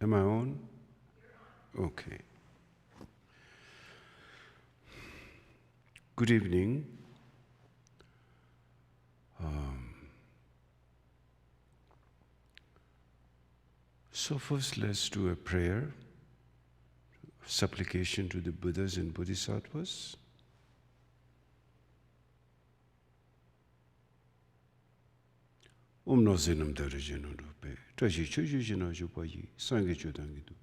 Am I on? Okay. Good evening. So first let's do a prayer, supplication to the Buddhas and Bodhisattvas. Om no zenam darajano rupe, tashi Chhoje jina jupayi, sange chodangidu.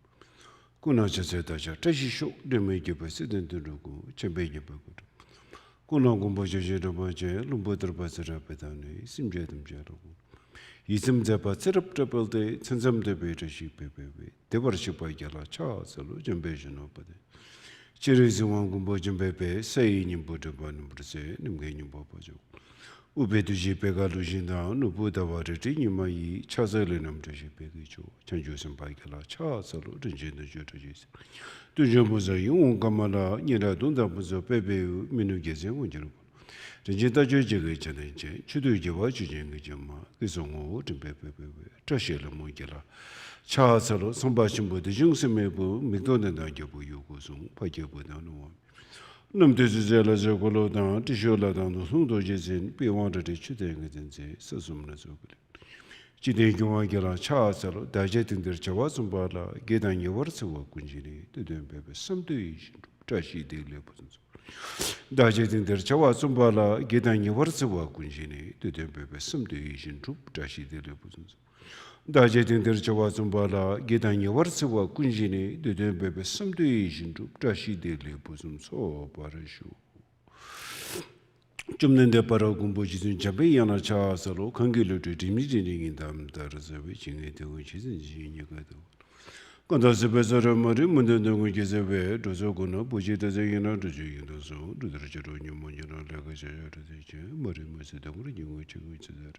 Kuna chasetaja, tashi shok deme jeba sidendurugu, chembe jeba kudu. Kuna gumbo joje rabaje, lumbo drabazara pedane, simjedam jaragu. Yisam zaba tsirap trapalde, tsansam debe tashi pepepe, devarshipa yala cha salu, jembe jino pade. Chiriziwan gumbo jembepe, sayi nimbo draba numbrase, nimge nimbo pajo. Ubeduji pega lujina, nubu dawariti nimayi, chazali namtashi pegicho, chanju sampagala, cha salu, rinjina jotajis. Tujambuza yung kamala, nira dundabuza pepe minu geze unjirubu. Rinjita jojega chanenche, chudu jiwa chujenga jama, kisongo rinpepepe, trashela mungela. Cha salu, sambashimbo de jungsemebu, migdonenda jabu yugusung, pajebu danuwa. Namdezela Zagolo down, Tishola down the Hundo Jezin, be wanted to Chudanga Denze, Sasumna Zogli. Chidegawagala Chasalo, digesting their Chawasumbala, Gedan Yawarsawa Kunjini, the Dembebe, some dish, Trashi de Lepons. Digesting their Chawasumbala, Gedan Yawarsawa Kunjini, the Dembebe, some dish in troop, Trashi de Lepons. Digesting their Chawasumbala, Gedan Yawarsawa Kunjini, the Dembebe, some dish in troop, Trashi de Lepons, so Parashu. Jumnende Paragumboji Jabayana Chasalo, Kangilu to Dimiding in them, that is a witching it, which is in Jinigado. Condasabezara Marimundan, which is aware, Dozogona, Bujita Zayana, to Jigando, to the Jeronium Monjana, Lagaja, Marimusadam, which is there.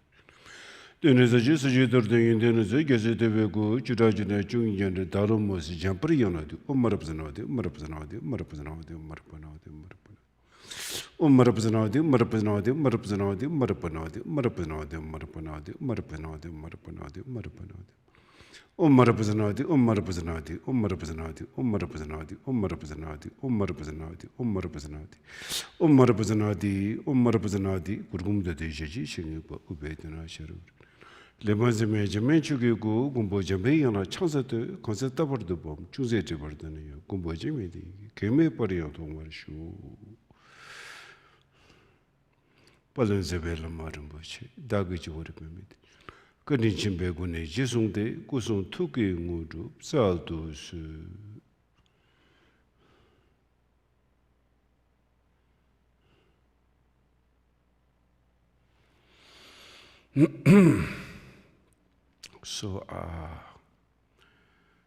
Then as a Jesuiter thing, then as a Gazette Judajana, Jungian, Darumos, Jampriana, Marapsanadi, Marapsanadi, Marapsanadi, Marapanadim. Marapsanadi, Marapsanadi, Marapsanadi, Marapanadi, Marapanadi, Marapanadi, Marapanadi, Marapanadi, Marapanadi. Marapsanadi, Marapsanadi, Marapsanadi, Marapsanadi, Marapsanadi, Marapsanadi, Marapsanadi. Marapsanadi, Marapsanadi, Gurgum the Deji, Shingipa, Ubetana Sharur. Lemazime, Jamenchugu, Gumbo Jambayana, Chansat, Concept of the bomb, choose it to Bardania, Gumbo Jamedi, Keme Pariato Marshu. Palanzabella Marambuchi, Dagaji would have made. Kanichin Begune, Jesungde, Gusun Tuki Mudu, Saltus.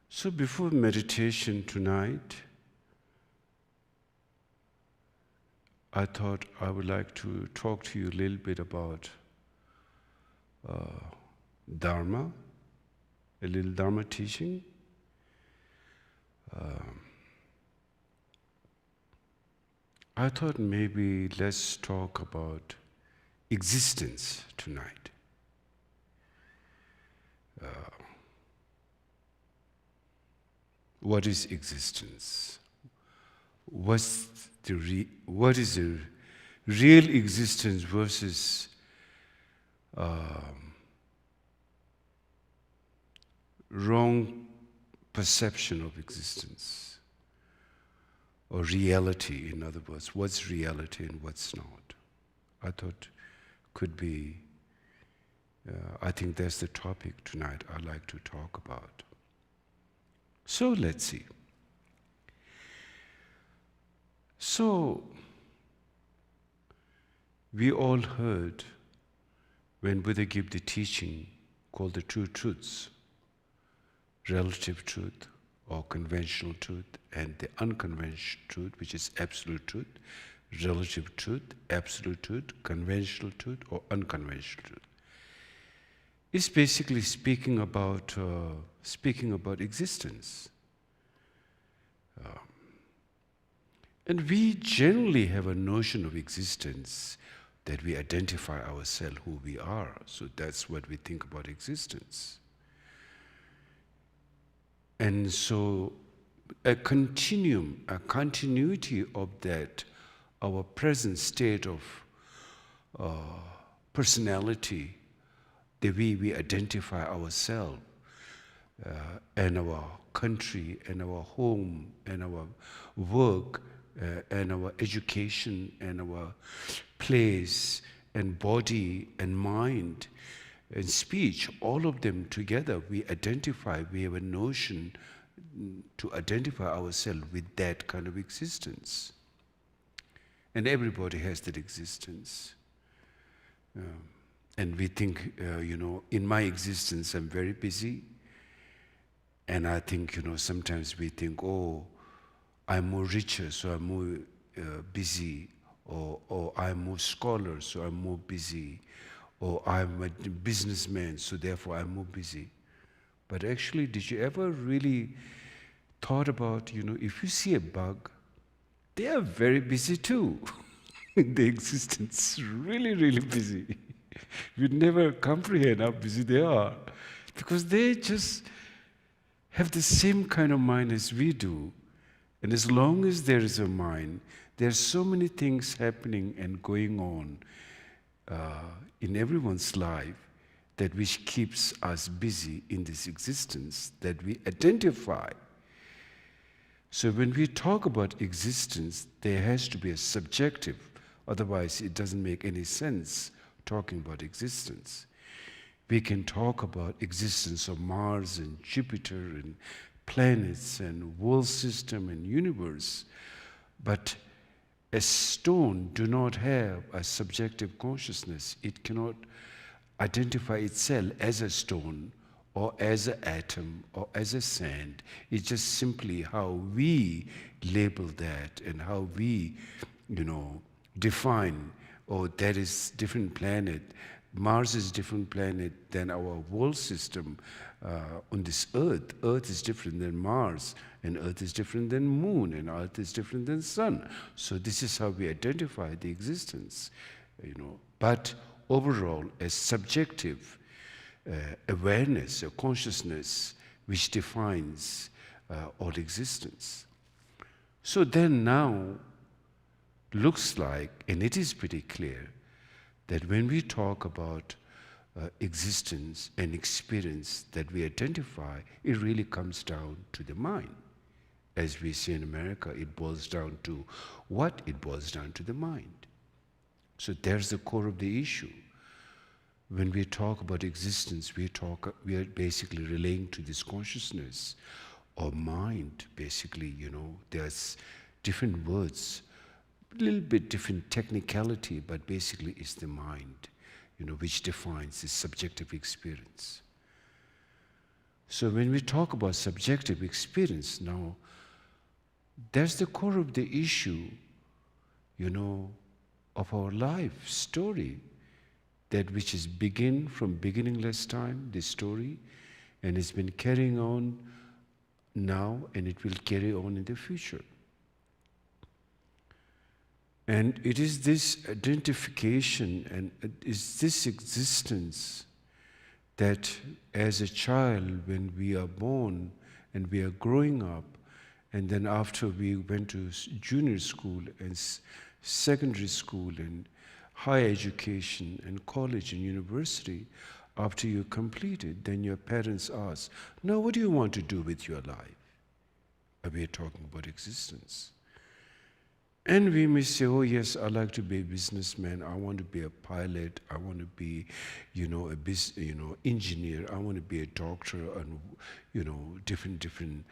So before meditation tonight, I thought I would like to talk to you a little bit about Dharma, a little Dharma teaching. I thought maybe let's talk about existence tonight. What is existence? What is the real existence versus wrong perception of existence, or reality, in other words, what's reality and what's not? I thought could be, I think that's the topic tonight I'd like to talk about. So let's see. So, we all heard when Buddha gave the teaching called the True Truths, relative truth or conventional truth, and the unconventional truth, which is absolute truth, relative truth, absolute truth, conventional truth, or unconventional truth. It's basically speaking about existence. And we generally have a notion of existence that we identify ourselves who we are. So that's what we think about existence. And so a continuum, a continuity of that, our present state of personality, the way we identify ourselves, and our country, and our home, and our work, and our education, and our place, and body, and mind, and speech, all of them together, we identify, we have a notion to identify ourselves with that kind of existence. And everybody has that existence. And we think, in my existence, I'm very busy. And I think, sometimes we think, oh, I'm more richer, so I'm more busy. Or I'm more scholar, so I'm more busy. Or I'm a businessman, so therefore I'm more busy. But actually, did you ever really thought about, if you see a bug, they are very busy too. Their existence is really, really busy. You'd never comprehend how busy they are. Because they just have the same kind of mind as we do. And as long as there is a mind, there are so many things happening and going on in everyone's life that which keeps us busy in this existence that we identify. So when we talk about existence, there has to be a subjective, otherwise it doesn't make any sense talking about existence. We can talk about existence of Mars and Jupiter and planets and world system and universe, but a stone do not have a subjective consciousness. It cannot identify itself as a stone or as an atom or as a sand. It's just simply how we label that and how we, define, that is different planet. Mars is different planet than our world system on this earth. Earth is different than Mars, and Earth is different than Moon, and Earth is different than Sun. So this is how we identify the existence, But overall, a subjective awareness, a consciousness, which defines all existence. So then now, looks like, and it is pretty clear, that when we talk about existence and experience that we identify, it really comes down to the mind. As we say in America, it boils down to what? It boils down to the mind. So there's the core of the issue. When we talk about existence, we are basically relating to this consciousness or mind, basically, there's different words, a little bit different technicality, but basically it's the mind, which defines this subjective experience. So when we talk about subjective experience now, that's the core of the issue, of our life story, that which is from beginningless time, this story, and it's been carrying on now, and it will carry on in the future. And it is this identification and is this existence that as a child, when we are born and we are growing up, and then after we went to junior school and secondary school and higher education and college and university, after you completed, then your parents ask, now what do you want to do with your life? We are talking about existence. And we may say, oh yes, I like to be a businessman, I want to be a pilot, I want to be, engineer, I want to be a doctor, and, different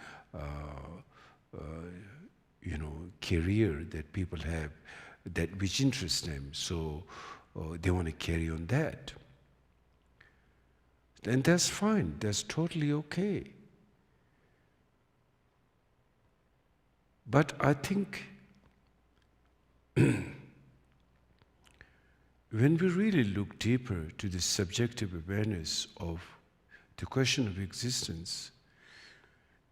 career that people have, that which interests them, so they want to carry on that. And that's fine, that's totally okay. But I think when we really look deeper to the subjective awareness of the question of existence,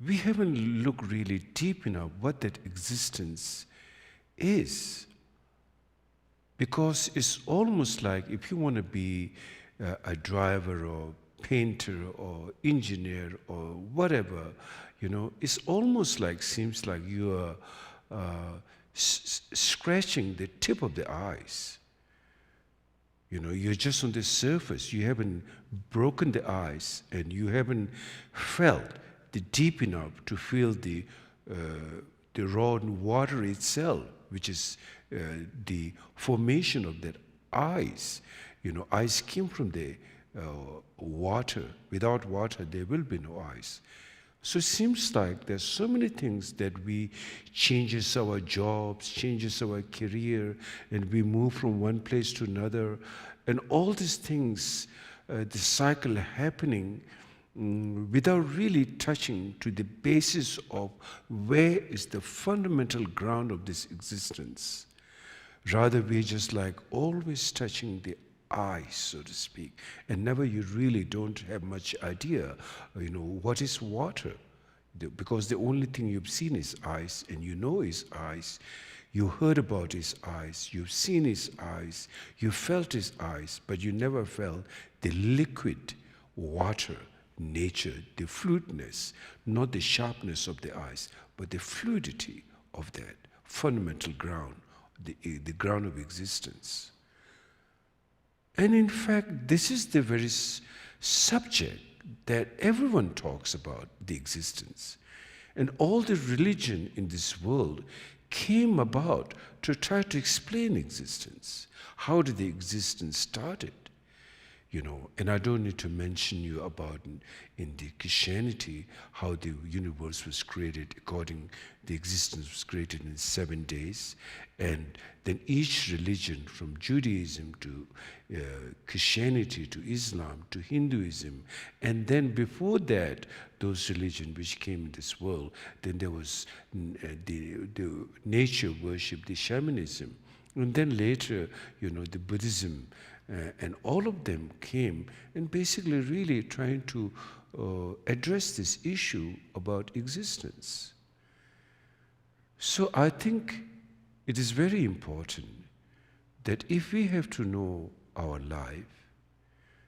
we haven't looked really deep enough what that existence is. Because it's almost like if you want to be a driver or painter or engineer or whatever, it's almost like, seems like you are scratching the tip of the ice. You're just on the surface. You haven't broken the ice, and you haven't felt the deep enough to feel the raw water itself, which is the formation of that ice. Ice came from the water. Without water, there will be no ice. So it seems like there's so many things that we changes our jobs, changes our career, and we move from one place to another. And all these things, the cycle happening without really touching to the basis of where is the fundamental ground of this existence. Rather, we're just like always touching the ice, so to speak, and never you really don't have much idea, what is water, because the only thing you've seen is ice, and is ice. You heard about his ice, you've seen his ice, you felt his ice, but you never felt the liquid water nature, the fluidness, not the sharpness of the ice, but the fluidity of that fundamental ground, the ground of existence. And in fact, this is the very subject that everyone talks about, the existence. And all the religion in this world came about to try to explain existence. How did the existence started? And I don't need to mention you about in the Christianity how the universe was created the existence was created in 7 days, and then each religion from Judaism to Christianity to Islam to Hinduism, and then before that those religions which came in this world, then there was the nature worship, the shamanism, and then later the Buddhism. And all of them came and basically really trying to address this issue about existence. So I think it is very important that if we have to know our life,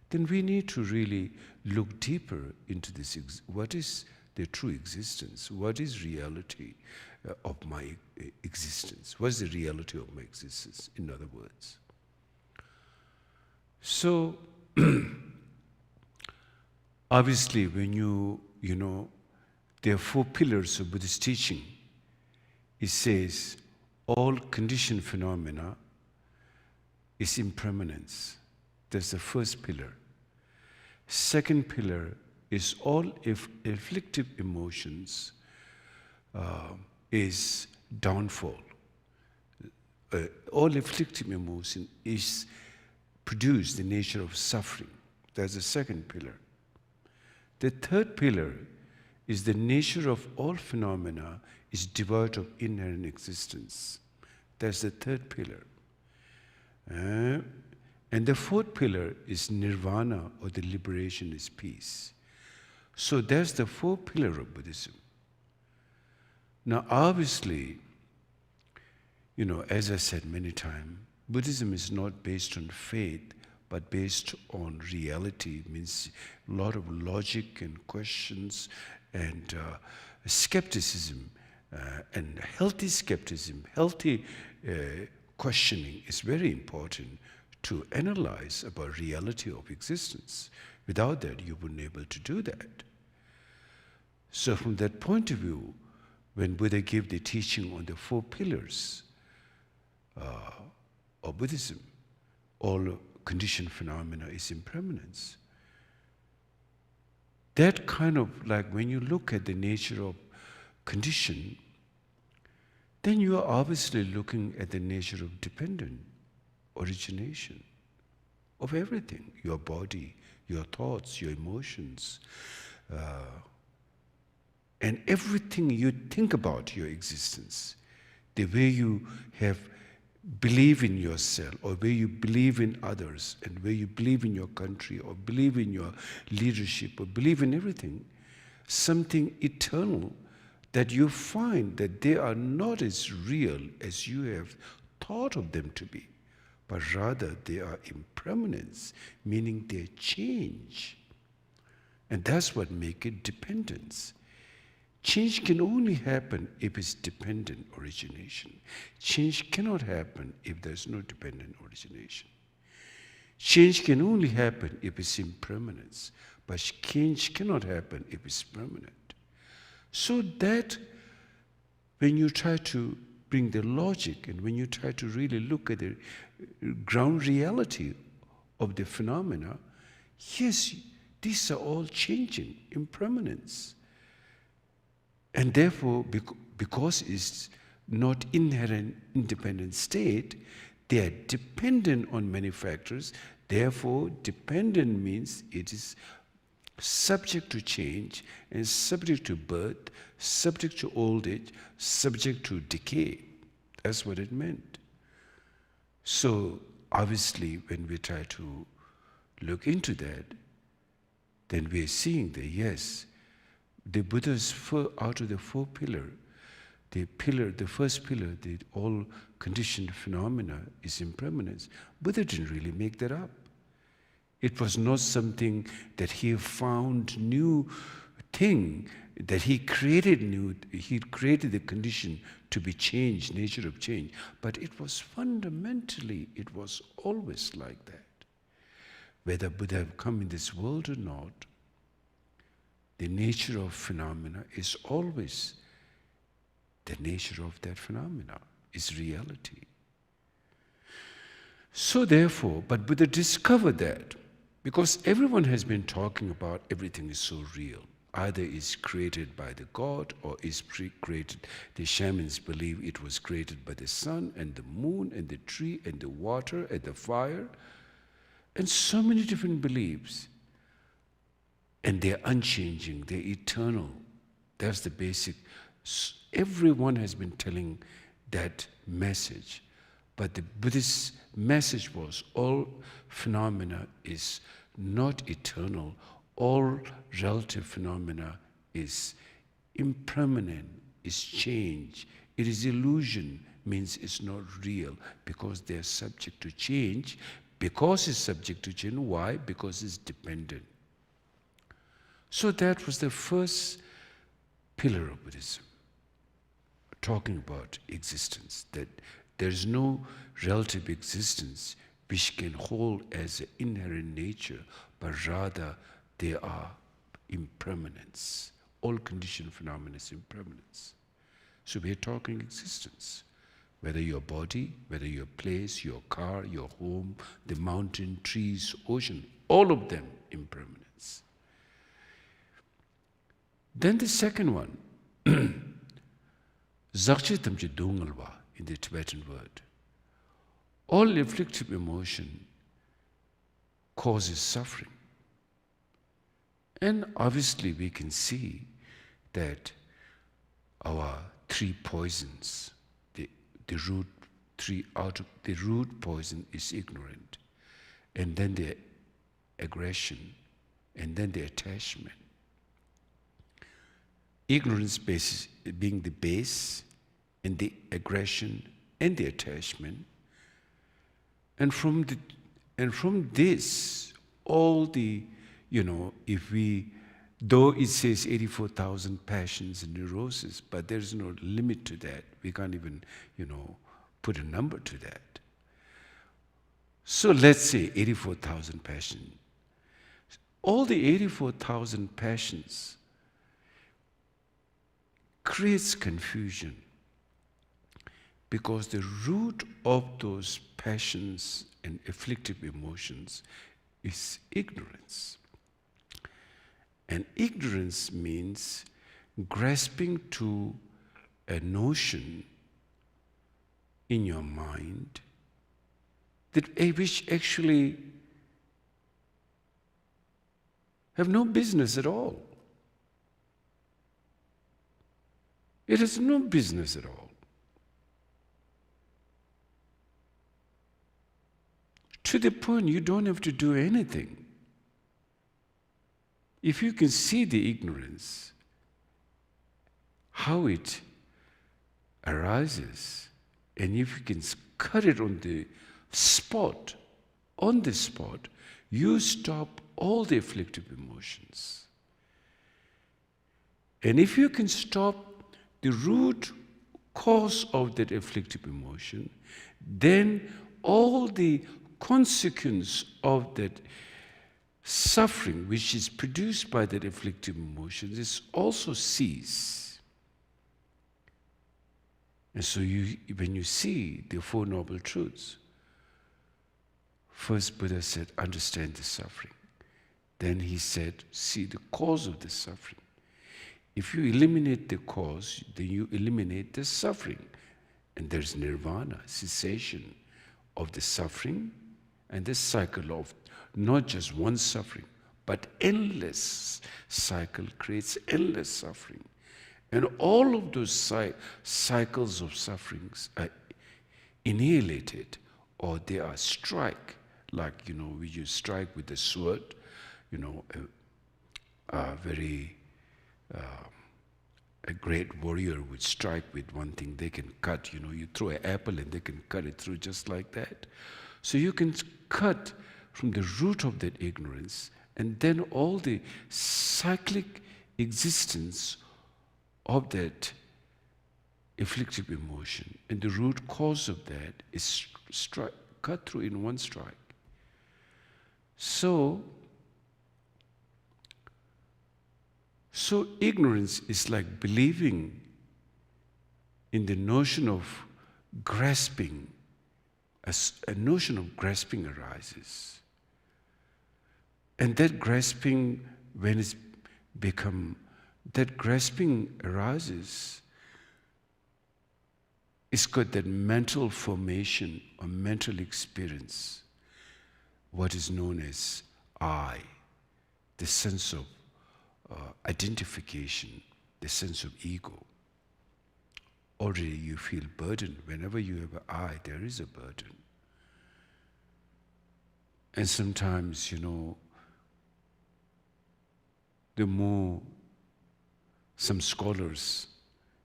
then we need to really look deeper into this. What is the true existence? What is reality of my existence? What is the reality of my existence, in other words? So, obviously, when there are 4 pillars of Buddhist teaching. It says, all conditioned phenomena is impermanence. That's the first pillar. Second pillar is all afflictive emotions is downfall. All afflictive emotion is produce the nature of suffering. That's the second pillar. The third pillar is the nature of all phenomena is devoid of inherent existence. That's the third pillar. And the fourth pillar is nirvana, or the liberation is peace. So that's the 4 pillars of Buddhism. Now obviously, as I said many times, Buddhism is not based on faith, but based on reality. It means a lot of logic and questions and skepticism, and healthy skepticism, healthy questioning is very important to analyze about reality of existence. Without that, you wouldn't be able to do that. So from that point of view, when Buddha gave the teaching on the 4 pillars of Buddhism, all conditioned phenomena is impermanence. That kind of, like when you look at the nature of condition, then you are obviously looking at the nature of dependent origination of everything, your body, your thoughts, your emotions, and everything you think about your existence, the way you have believe in yourself, or where you believe in others, and where you believe in your country, or believe in your leadership, or believe in everything, something eternal, that you find that they are not as real as you have thought of them to be, but rather they are impermanence, meaning they change. And that's what makes it dependence. Change can only happen if it's dependent origination. Change cannot happen if there's no dependent origination. Change can only happen if it's impermanence, but change cannot happen if it's permanent. So that when you try to bring the logic and when you try to really look at the ground reality of the phenomena, yes, these are all changing, impermanence. And therefore, because it's not inherent independent state, they are dependent on many factors. Therefore, dependent means it is subject to change and subject to birth, subject to old age, subject to decay. That's what it meant. So, obviously, when we try to look into that, then we are seeing that, yes, the Buddha's out of the four pillars, the first pillar, the all conditioned phenomena is impermanence. Buddha didn't really make that up. It was not something that he found new thing, that he created new, he created the condition to be changed, nature of change. But it was fundamentally, it was always like that. Whether Buddha have come in this world or not, the nature of phenomena is always the nature of that phenomena, is reality. So therefore, but Buddha discovered that, because everyone has been talking about everything is so real. Either it's created by the God or is created. The shamans believe it was created by the sun and the moon and the tree and the water and the fire, and so many different beliefs. And they're unchanging, they're eternal. That's the basic. Everyone has been telling that message. But the Buddhist message was all phenomena is not eternal. All relative phenomena is impermanent, is change. It is illusion, means it's not real because they're subject to change. Because it's subject to change, why? Because it's dependent. So that was the first pillar of Buddhism, talking about existence, that there is no relative existence which can hold as an inherent nature, but rather they are impermanence. All conditioned phenomena is impermanence. So we are talking existence. Whether your body, whether your place, your car, your home, the mountain, trees, ocean, all of them impermanence. Then the second one, Zakche Tamche Dongalwa in the Tibetan word. All afflictive emotion causes suffering. And obviously we can see that our three poisons, the root poison is ignorant, and then the aggression, and then the attachment. Ignorance being the base, and the aggression and the attachment. And from this, all the, if we, though it says 84,000 passions and neuroses, but there's no limit to that. We can't even, put a number to that. So let's say 84,000 passions. All the 84,000 passions creates confusion because the root of those passions and afflictive emotions is ignorance. And ignorance means grasping to a notion in your mind which actually have no business at all. It has no business at all. To the point you don't have to do anything. If you can see the ignorance, how it arises, and if you can cut it on the spot, you stop all the afflictive emotions. And if you can stop the root cause of that afflictive emotion, then all the consequence of that suffering which is produced by that afflictive emotion is also cease. And so when you see the Four Noble Truths, first Buddha said, understand the suffering. Then he said, see the cause of the suffering. If you eliminate the cause, then you eliminate the suffering. And there's nirvana, cessation of the suffering and the cycle of not just one suffering, but endless cycle creates endless suffering. And all of those cycles of sufferings are annihilated, or they are strike, like, when you strike with a sword, a great warrior would strike with one thing, they can cut, you throw an apple and they can cut it through just like that. So you can cut from the root of that ignorance, and then all the cyclic existence of that afflictive emotion, and the root cause of that is cut through in one strike. So ignorance is like believing in the notion of grasping. A notion of grasping arises. And that grasping, that grasping arises, it's got that mental formation or mental experience, what is known as I, the sense of identification, the sense of ego. Already you feel burdened. Whenever you have an I, there is a burden. And sometimes, the more some scholars,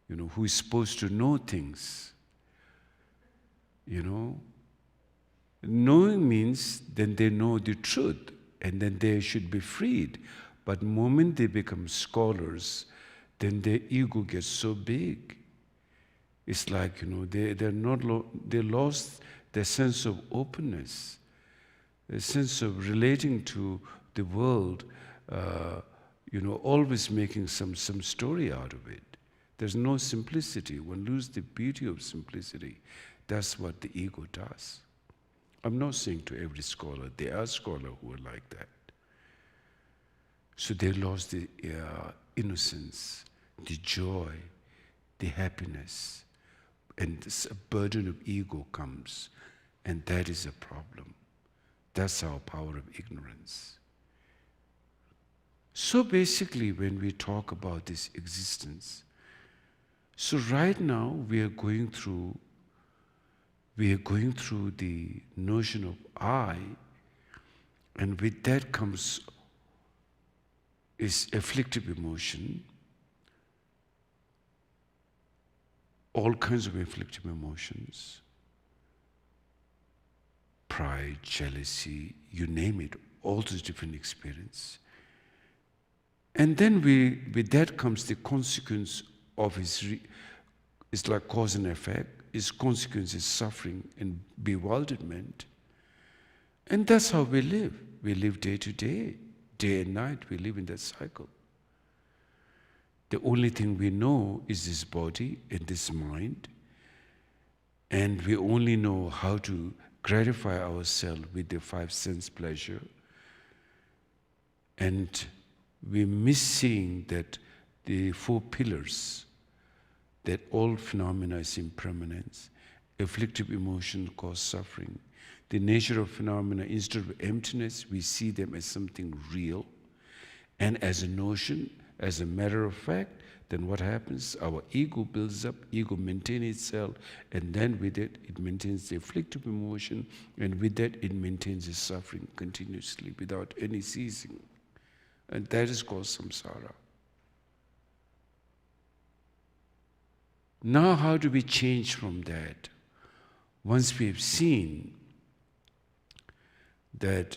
who is supposed to know things, knowing means then they know the truth, and then they should be freed. But the moment they become scholars, then their ego gets so big. It's like, they lost their sense of openness, a sense of relating to the world, always making some story out of it. There's no simplicity. One loses the beauty of simplicity. That's what the ego does. I'm not saying to every scholar. There are scholars who are like that. So they lost the innocence, the joy, the happiness, and this burden of ego comes, and that is a problem. That's our power of ignorance. So basically, when we talk about this existence, so right now we are going through the notion of I, and with that comes is afflictive emotion, all kinds of afflictive emotions, pride, jealousy, you name it, all those different experiences. And then with that comes the consequence of it's like cause and effect. Its consequence is suffering and bewilderment. And that's how we live. We live day to day. Day and night, we live in that cycle. The only thing we know is this body and this mind, and we only know how to gratify ourselves with the five sense pleasure, and we miss seeing that the four pillars, that all phenomena is impermanence, afflictive emotion cause suffering. The nature of phenomena, instead of emptiness, we see them as something real, and as a notion, as a matter of fact. Then what happens? Our ego builds up, ego maintains itself, and then with it, it maintains the afflictive emotion, and with that, it maintains the suffering continuously without any ceasing. And that is called samsara. Now, how do we change from that? Once we have seen that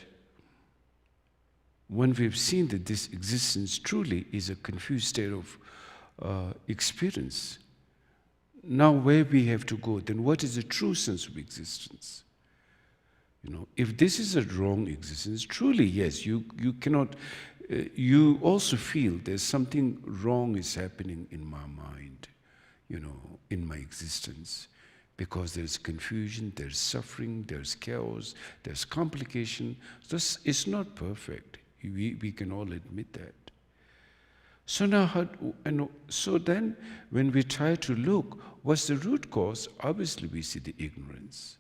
this existence truly is a confused state of experience. Now where we have to go, then what is the true sense of existence? If this is a wrong existence, truly, yes, you cannot, you also feel there's something wrong is happening in my mind, in my existence. Because there's confusion, there's suffering, there's chaos, there's complication. It's not perfect. We can all admit that. So now, so then, when we try to look, what's the root cause? Obviously, we see the ignorance.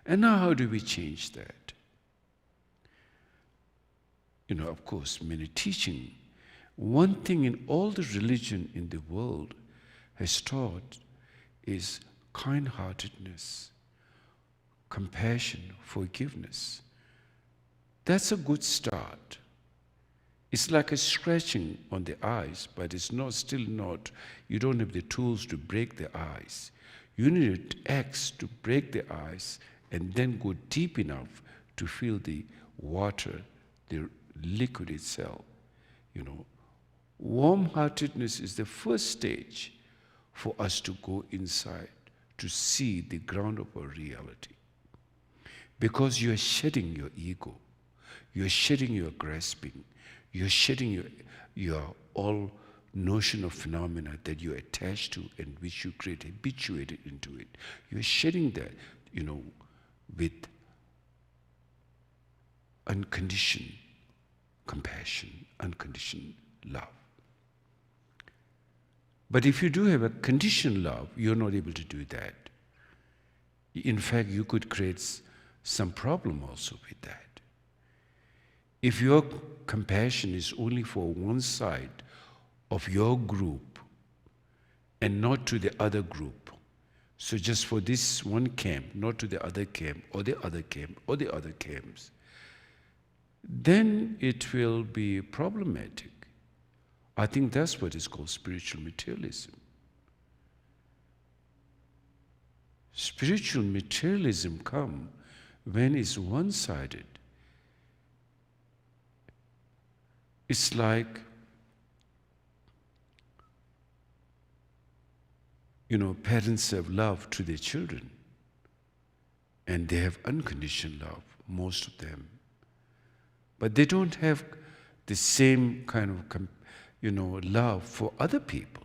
And now, how do we change that? Of course, many teaching. One thing in all the religion in the world has taught is kind-heartedness, compassion, forgiveness. That's a good start. It's like a scratching on the eyes, but it's still not, you don't have the tools to break the ice. You need an axe to break the ice and then go deep enough to feel the water, the liquid itself. Warm-heartedness is the first stage for us to go inside, to see the ground of our reality. Because you are shedding your ego, you are shedding your grasping, you are shedding your all notion of phenomena that you are attached to and which you create habituated into it. You are shedding that, with unconditioned compassion, unconditioned love. But if you do have a conditioned love, you're not able to do that. In fact, you could create some problem also with that. If your compassion is only for one side of your group and not to the other group, so just for this one camp, not to the other camp, or the other camp, or the other camps, then it will be problematic. I think that's what is called spiritual materialism. Spiritual materialism comes when it's one-sided. It's like, parents have love to their children, and they have unconditional love, most of them. But they don't have the same kind of, love for other people.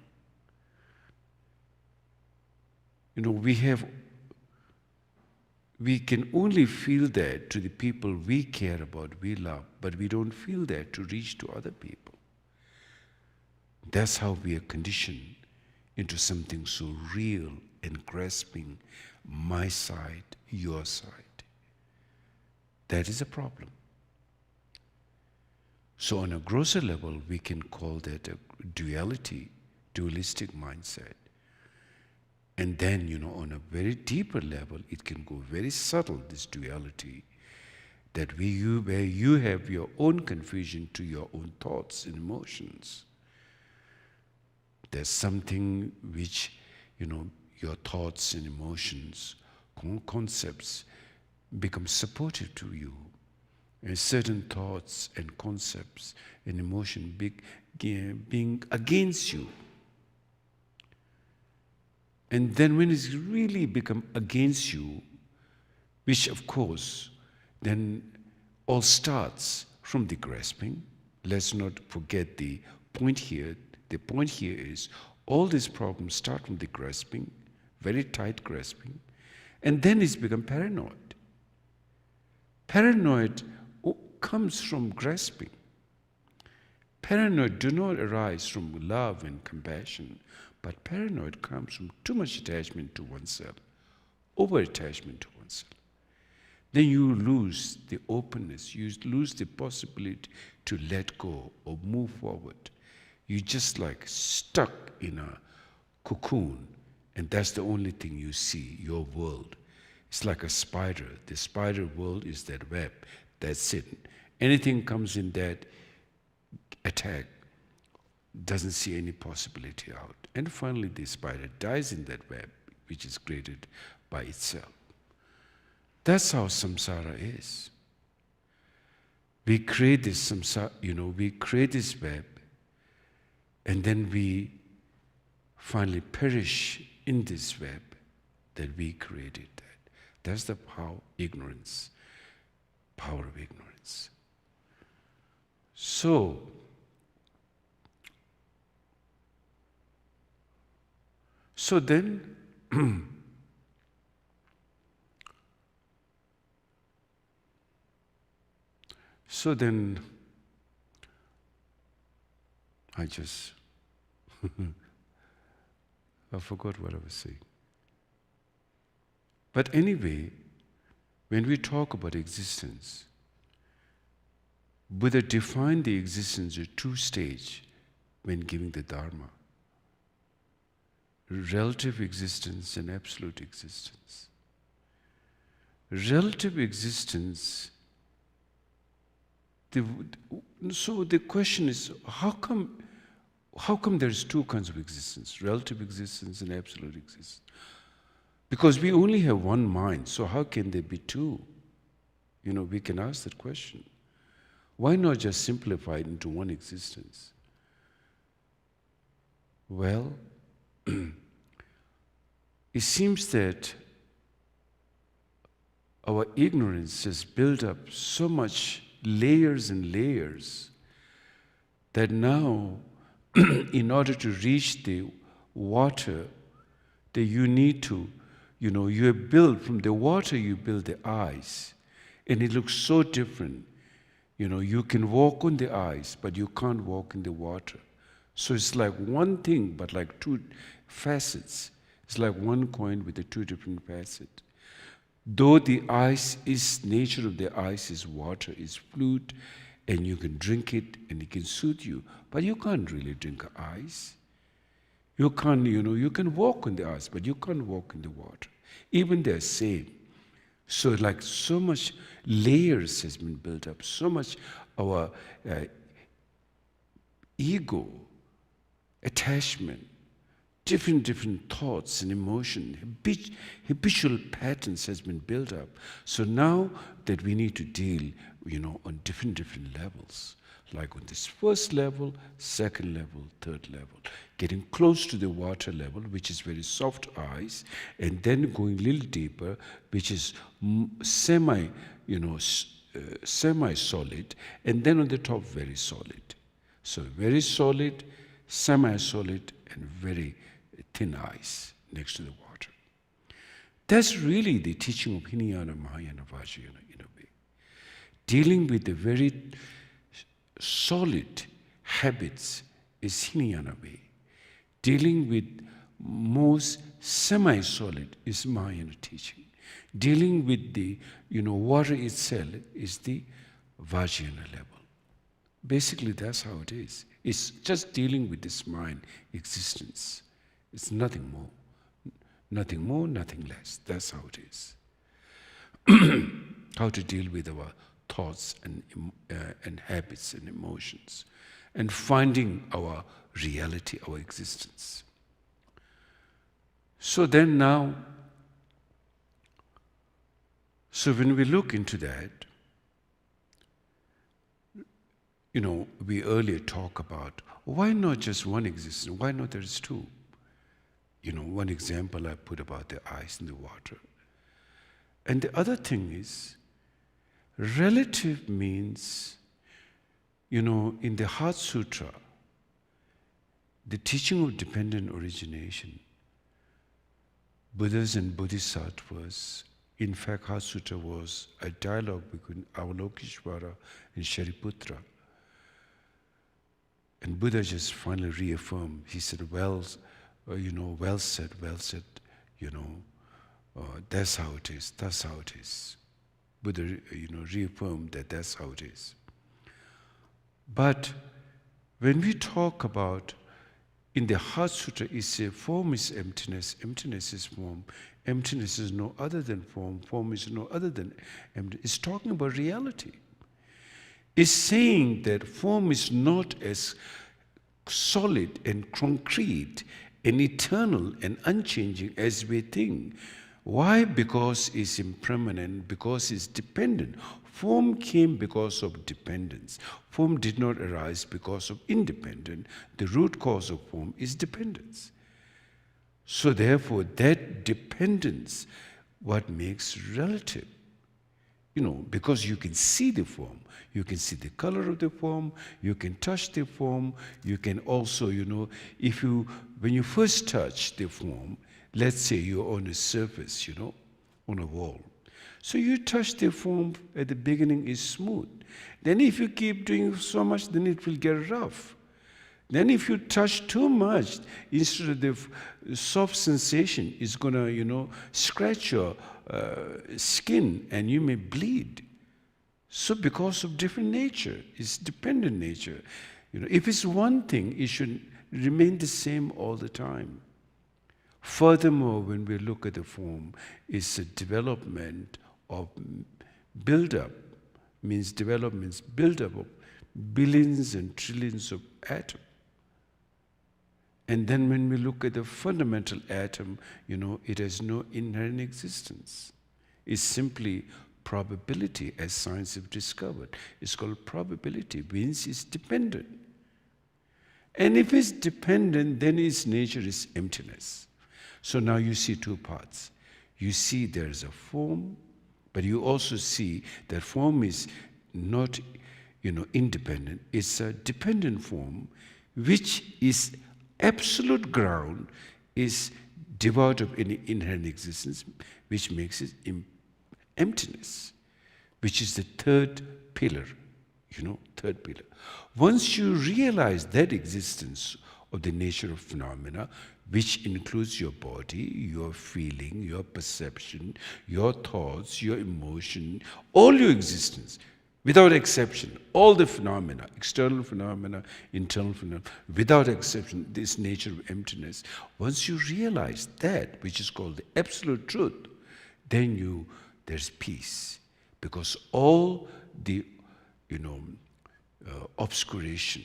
We can only feel that to the people we care about, we love, but we don't feel that to reach to other people. That's how we are conditioned into something so real and grasping, my side, your side. That is a problem. So on a grosser level, we can call that a dualistic mindset. And then, on a very deeper level, it can go very subtle, this duality, that where you have your own confusion to your own thoughts and emotions. There's something which, your thoughts and emotions, concepts, become supportive to you. And certain thoughts and concepts and emotion being against you. And then when it's really become against you, which of course, then all starts from the grasping. Let's not forget the point here. The point here is all these problems start from the grasping, very tight grasping, and then it's become paranoid. Paranoid comes from grasping. Paranoid do not arise from love and compassion, but paranoid comes from too much attachment to oneself, over-attachment to oneself. Then you lose the openness, you lose the possibility to let go or move forward. You're just like stuck in a cocoon, and that's the only thing you see, your world. It's like a spider. The spider world is that web. That's it. Anything comes in that attack, doesn't see any possibility out. And finally the spider dies in that web, which is created by itself. That's how samsara is. We create this samsara, we create this web, and then we finally perish in this web that we created that. That's the power of ignorance. So, then, I just, I forgot what I was saying. But anyway, when we talk about existence, Buddha defined the existence of two stages when giving the Dharma: relative existence and absolute existence. Relative existence, so the question is, how come there's two kinds of existence, relative existence and absolute existence? Because we only have one mind, so how can there be two? We can ask that question. Why not just simplify it into one existence? Well, it seems that our ignorance has built up so much layers and layers that now, in order to reach the water, that you need to, you have built, from the water you build the ice, and it looks so different. You can walk on the ice, but you can't walk in the water. So it's like one thing, but like two facets. It's like one coin with the two different facets. Though the nature of the ice is water, is fluid, and you can drink it and it can soothe you, but you can't really drink ice. You can't, you can walk on the ice, but you can't walk in the water. Even they're same. So like so much layers has been built up, so much our ego, attachment, different thoughts and emotion, habitual patterns has been built up. So now that we need to deal, on different levels, like on this first level, second level, third level, getting close to the water level, which is very soft ice, and then going a little deeper, which is semi-solid, and then on the top, very solid. So very solid, semi-solid, and very thin ice next to the water. That's really the teaching of Hinayana, Mahayana, Vajrayana in a way. Dealing with the very solid habits is Hinayana way. Dealing with most semi-solid is Mahayana teaching. Dealing with the water itself is the Vajrayana level. Basically, that's how it is. It's just dealing with this mind existence. It's nothing more. Nothing more, nothing less. That's how it is. How to deal with our thoughts and habits and emotions, and finding our reality, our existence. So then now, so when we look into that, we earlier talk about why not just one existence? Why not there is two? One example I put about the ice and the water. And the other thing is, relative means, in the Heart Sutra, the teaching of dependent origination, Buddhas and Bodhisattvas, in fact, Heart Sutra was a dialogue between Avalokiteshvara and Shariputra. And Buddha just finally reaffirmed. He said, well said, that's how it is, that's how it is. Buddha, reaffirmed that that's how it is. But when we talk about, in the Heart Sutra, it says form is emptiness, emptiness is form, emptiness is no other than form, form is no other than emptiness. It's talking about reality. It's saying that form is not as solid and concrete and eternal and unchanging as we think. Why? Because it's impermanent, because it's dependent. Form came because of dependence. Form did not arise because of independence. The root cause of form is dependence. So therefore, that dependence, what makes relative. Because you can see the form, you can see the color of the form, you can touch the form, you can also, when you first touch the form, let's say you're on a surface, on a wall. So you touch the form at the beginning is smooth. Then if you keep doing so much, then it will get rough. Then if you touch too much, instead of the soft sensation, it's going to, scratch your skin and you may bleed. So because of different nature, it's dependent nature. If it's one thing, it should remain the same all the time. Furthermore, when we look at the form, it's a development of build-up, means build-up of billions and trillions of atoms. And then when we look at the fundamental atom, it has no inherent existence. It's simply probability, as science have discovered. It's called probability, means it's dependent. And if it's dependent, then its nature is emptiness. So now you see two parts. You see there's a form, but you also see that form is not, independent. It's a dependent form, which is absolute ground, is devoid of any inherent existence, which makes it emptiness, which is the third pillar, third pillar. Once you realize that existence of the nature of phenomena, which includes your body, your feeling, your perception, your thoughts, your emotion, all your existence, without exception, all the phenomena, external phenomena, internal phenomena, without exception, this nature of emptiness, once you realize that, which is called the absolute truth, then there's peace. Because all the, obscuration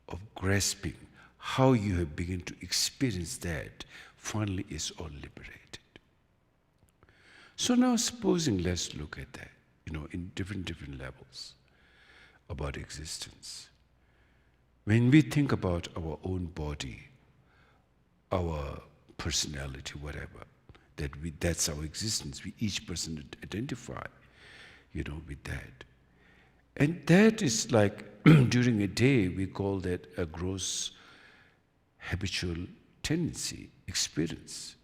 of grasping, how you have begun to experience that, finally is all liberated. So now supposing, let's look at that, in different levels about existence. When we think about our own body, our personality, whatever, that's our existence, each person identify, with that. And that is like, during a day, we call that a gross habitual tendency, experience.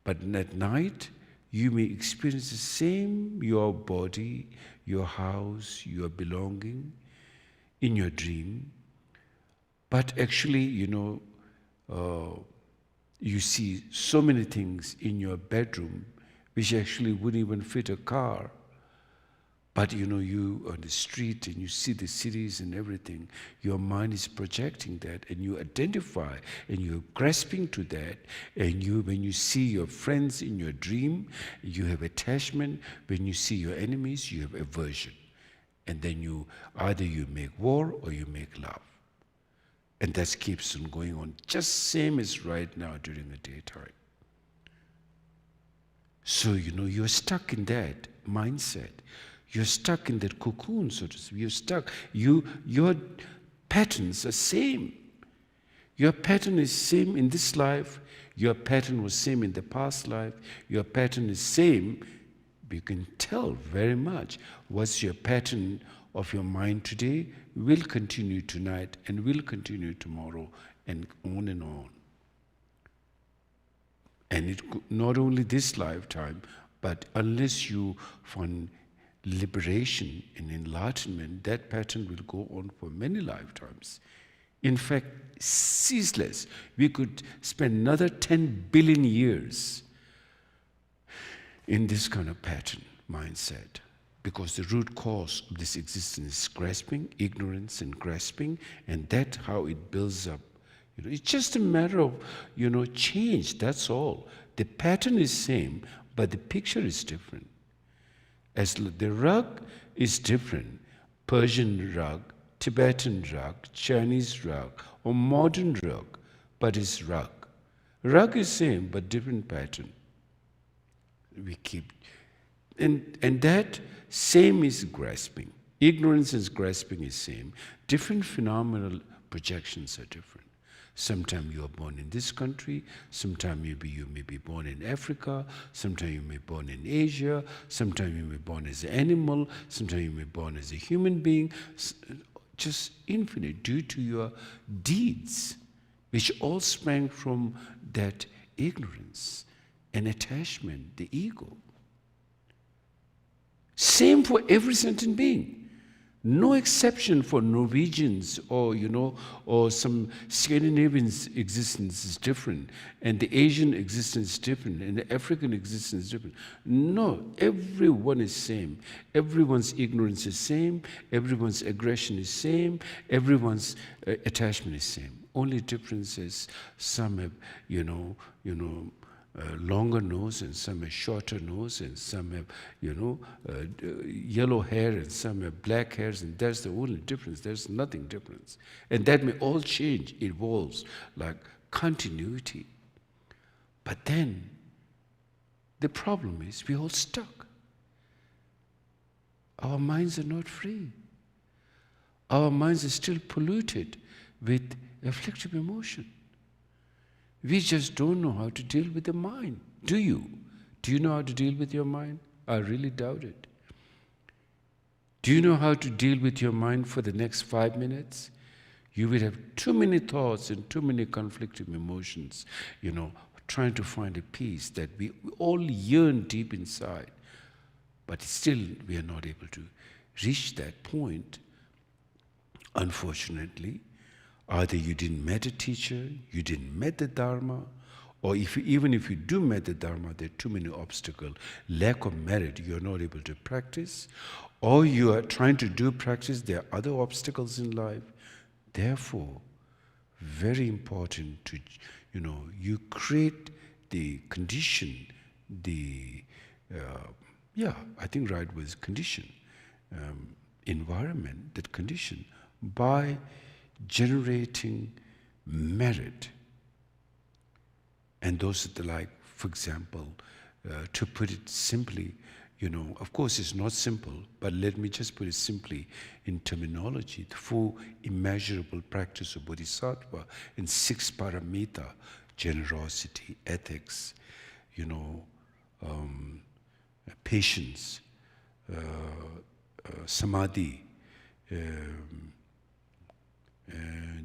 But at night, you may experience the same, your body, your house, your belonging, in your dream. But actually, you see so many things in your bedroom which actually wouldn't even fit a car. But you on the street and you see the cities and everything, your mind is projecting that and you identify and you're grasping to that. And when you see your friends in your dream, you have attachment. When you see your enemies, you have aversion. And then either you make war or you make love. And that keeps on going on, just same as right now during the daytime. So, you're stuck in that mindset. You're stuck in that cocoon, so to speak. You're stuck. Your patterns are same. Your pattern is same in this life. Your pattern was same in the past life. Your pattern is same. You can tell very much what's your pattern of your mind today will continue tonight and will continue tomorrow and on and on. And it not only this lifetime, but unless you find liberation and enlightenment, that pattern will go on for many lifetimes. In fact, ceaseless. We could spend another 10 billion years in this kind of pattern mindset, because the root cause of this existence is grasping, ignorance and grasping, and that's how it builds up. It's just a matter of, change, that's all. The pattern is same, but the picture is different. As the rug is different, Persian rug, Tibetan rug, Chinese rug, or modern rug, but it's rug. Rug is same, but different pattern. We keep, and that same is grasping. Ignorance and grasping is same. Different phenomenal projections are different. Sometime you are born in this country, sometime maybe you may be born in Africa, sometime you may be born in Asia, sometime you may be born as an animal, sometime you may be born as a human being. Just infinite due to your deeds, which all sprang from that ignorance and attachment, the ego. Same for every sentient being. No exception for Norwegians or, or some Scandinavians' existence is different, and the Asian existence is different, and the African existence is different. No, everyone is same. Everyone's ignorance is same. Everyone's aggression is same. Everyone's attachment is same. Only difference is some have, longer nose, and some have shorter nose, and some have, yellow hair, and some have black hairs, and that's the only difference. There's nothing difference. And that may all change, evolves, like continuity. But then, the problem is we're all stuck. Our minds are not free. Our minds are still polluted with afflictive emotion. We just don't know how to deal with the mind. Do you? Do you know how to deal with your mind? I really doubt it. Do you know how to deal with your mind for the next 5 minutes? You will have too many thoughts and too many conflicting emotions, trying to find a peace that we all yearn deep inside. But still, we are not able to reach that point, unfortunately. Either you didn't meet a teacher, you didn't meet the Dharma, or even if you do meet the Dharma, there are too many obstacles. Lack of merit, you're not able to practice, or you are trying to do practice, there are other obstacles in life. Therefore, very important to, you create the condition, I think right was condition, environment, that condition, by generating merit. And those are like, for example, to put it simply, of course it's not simple, but let me just put it simply in terminology, the 4 immeasurable practice of bodhisattva in 6 paramita: generosity, ethics, patience, samadhi,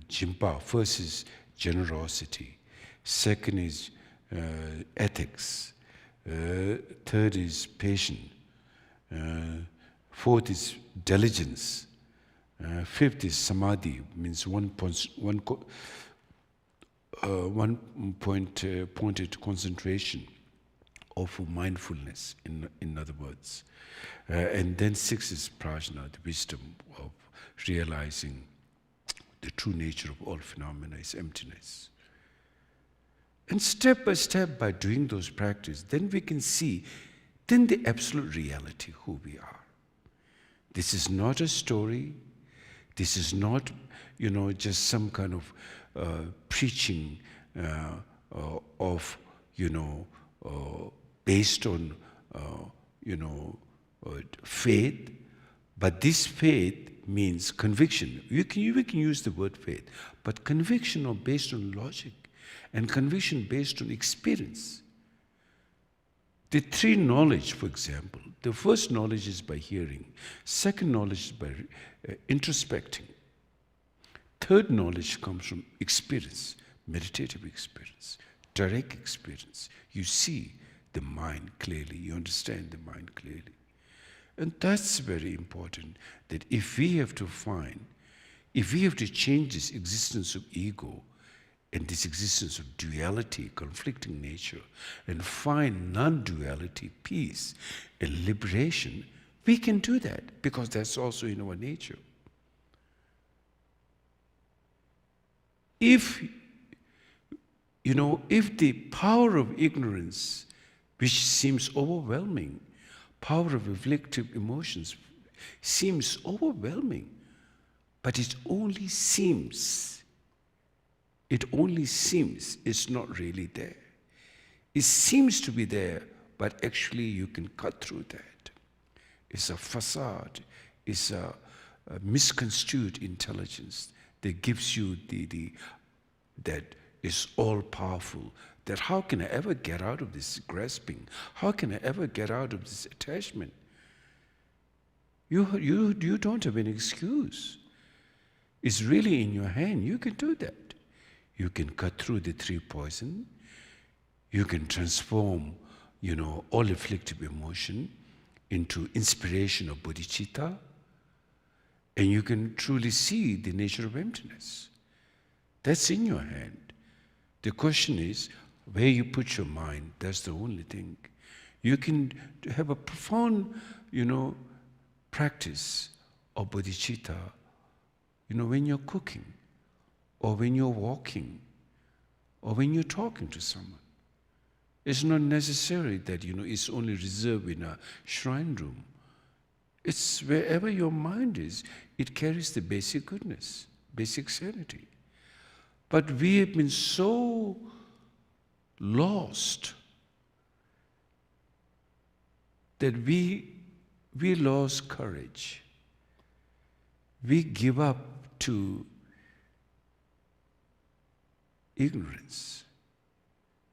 Jimpa. First is generosity, second is ethics, third is patience, fourth is diligence, fifth is samadhi, means pointed concentration, or for mindfulness, in other words. And then 6 is prajna, the wisdom of realizing the true nature of all phenomena is emptiness. And step by step, by doing those practices, then we can see then the absolute reality, who we are. This is not a story. This is not, just some kind of preaching of, based on, faith. But this faith means conviction. We can use the word faith, but conviction are based on logic, and conviction based on experience. The 3 knowledge, for example, the first knowledge is by hearing, second knowledge is by introspecting, third knowledge comes from experience, meditative experience, direct experience. You see the mind clearly, you understand the mind clearly. And that's very important, that if we have to change this existence of ego and this existence of duality, conflicting nature, and find non-duality, peace, and liberation, we can do that, because that's also in our nature. If the power of ignorance, which seems overwhelming, power of afflictive emotions seems overwhelming, but it only seems. It only seems. It's not really there. It seems to be there, but actually you can cut through that. It's a facade. It's a misconstrued intelligence that gives you that is all-powerful, that how can I ever get out of this grasping? How can I ever get out of this attachment? You don't have an excuse. It's really in your hand. You can do that. You can cut through the three poison. You can transform, all afflictive emotion into inspiration of bodhichitta. And you can truly see the nature of emptiness. That's in your hand. The question is, where you put your mind, that's the only thing. You can have a profound, practice of bodhicitta, when you're cooking, or when you're walking, or when you're talking to someone. It's not necessary that, it's only reserved in a shrine room. It's wherever your mind is, it carries the basic goodness, basic sanity. But we have been so lost that we lost courage. We give up to ignorance.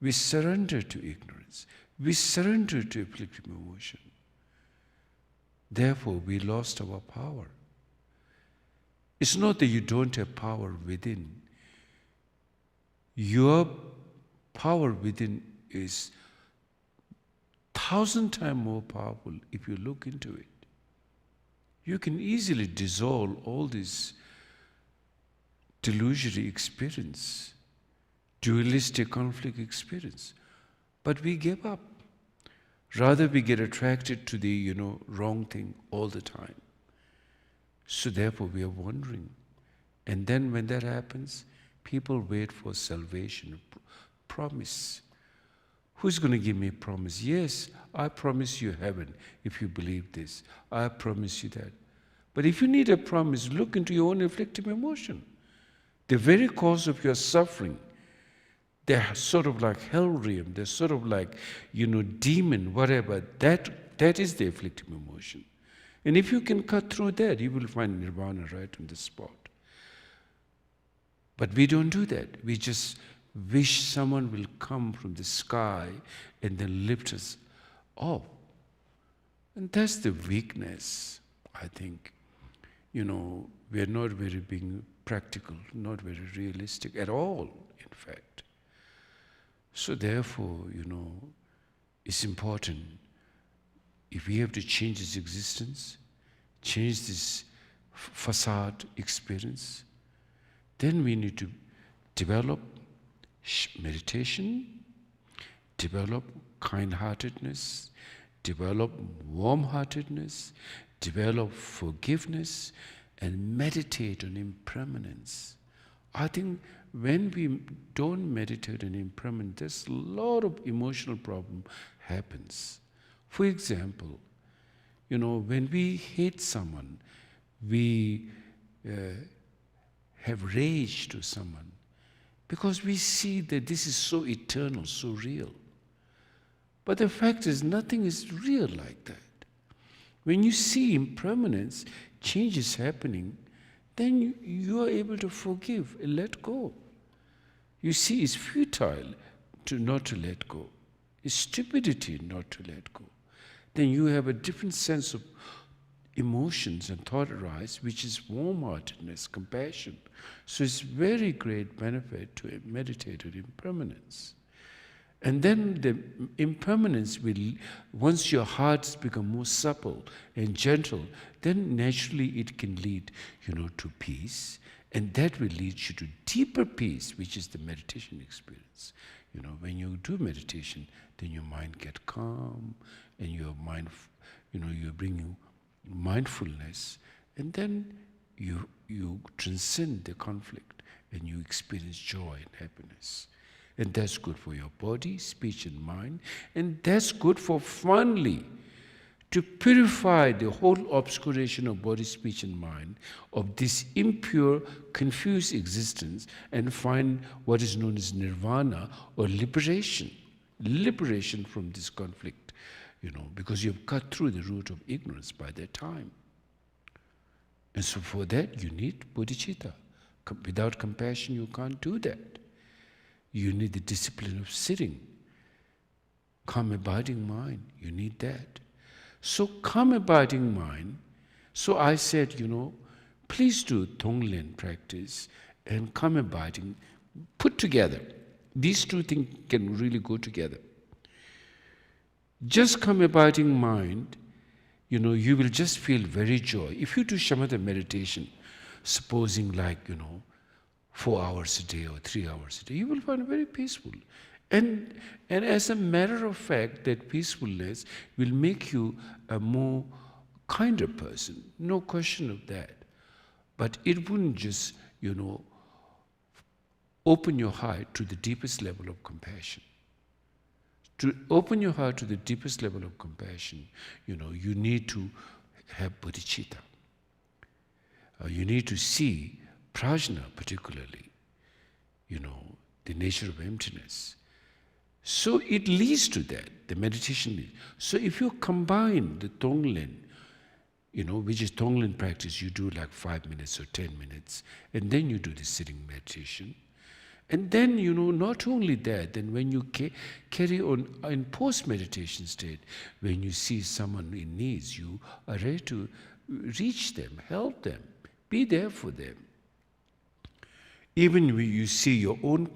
We surrender to ignorance. We surrender to afflictive emotion. Therefore, we lost our power. It's not that you don't have power within. Your power within is 1,000 times more powerful if you look into it. You can easily dissolve all this delusionary experience, dualistic conflict experience. But we give up. Rather, we get attracted to the, wrong thing all the time. So therefore, we are wandering. And then when that happens, people wait for salvation, promise. Who's going to give me a promise? Yes, I promise you heaven if you believe this. I promise you that. But if you need a promise, look into your own afflictive emotion. The very cause of your suffering, they're sort of like hell realm, they're sort of like, demon, whatever. That is the afflictive emotion. And if you can cut through that, you will find nirvana right on the spot. But we don't do that. We just wish someone will come from the sky and then lift us up. And that's the weakness, I think. We are not very being practical, not very realistic at all, in fact. So therefore, it's important. If we have to change this existence, change this facade experience, then we need to develop meditation, develop kind-heartedness, develop warm-heartedness, develop forgiveness, and meditate on impermanence. I think when we don't meditate on impermanence, there's a lot of emotional problem happens. For example, when we hate someone, we have rage to someone, because we see that this is so eternal, so real. But the fact is, nothing is real like that. When you see impermanence, changes happening, then you are able to forgive and let go. You see, it's futile not to let go. It's stupidity not to let go. Then you have a different sense of emotions and thought arise, which is warm-heartedness, compassion. So it's very great benefit to meditate on impermanence. And then the impermanence will, once your hearts become more supple and gentle, then naturally it can lead, to peace. And that will lead you to deeper peace, which is the meditation experience. When you do meditation, then your mind gets calm, and your mind, you bring mindfulness, and then you transcend the conflict, and you experience joy and happiness. And that's good for your body, speech, and mind. And that's good for finally to purify the whole obscuration of body, speech, and mind of this impure, confused existence, and find what is known as nirvana, or liberation. Liberation from this conflict, because you've cut through the root of ignorance by that time. And so for that, you need bodhicitta. Without compassion, you can't do that. you need the discipline of sitting. Calm abiding mind, you need that. So calm abiding mind, so I said, please do Tonglen practice and calm abiding put together. These two things can really go together. Just calm abiding mind, you will just feel very joy. If you do shamatha meditation, supposing 4 hours a day or 3 hours a day, you will find it very peaceful. And as a matter of fact, that peacefulness will make you a more kinder person, no question of that. But it wouldn't just, open your heart to the deepest level of compassion. To open your heart to the deepest level of compassion, you need to have bodhichitta. You need to see prajna particularly, the nature of emptiness. So it leads to that, the meditation leads. So if you combine the Tonglen, which is Tonglen practice, you do like 5 minutes or 10 minutes, and then you do the sitting meditation. And then, not only that, then when you carry on in post-meditation state, when you see someone in needs, you are ready to reach them, help them, be there for them. Even when you see your own,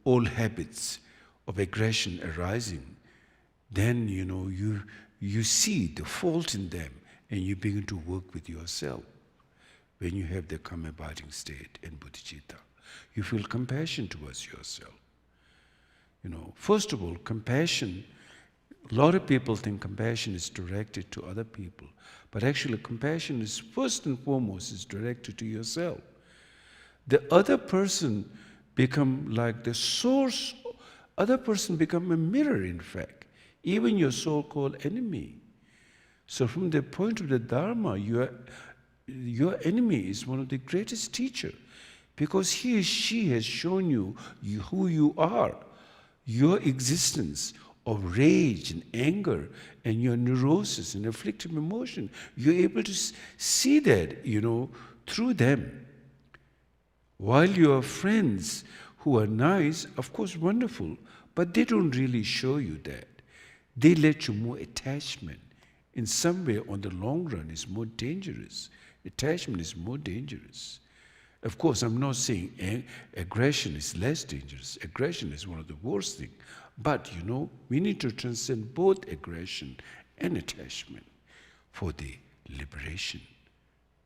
old habits of aggression arising, then, you see the fault in them, and you begin to work with yourself. When you have the calm abiding state and bodhicitta, you feel compassion towards yourself. First of all, compassion, a lot of people think compassion is directed to other people, but actually compassion is first and foremost is directed to yourself. The other person become like the source, other person become a mirror, in fact, even your so-called enemy. So from the point of the Dharma, your enemy is one of the greatest teachers, because he or she has shown you who you are, your existence of rage and anger and your neurosis and afflictive emotion. You're able to see that, through them. While your friends who are nice, of course wonderful, but they don't really show you that. They let you more attachment. In some way, on the long run, is more dangerous. Attachment is more dangerous. Of course, I'm not saying aggression is less dangerous. Aggression is one of the worst things. But, we need to transcend both aggression and attachment for the liberation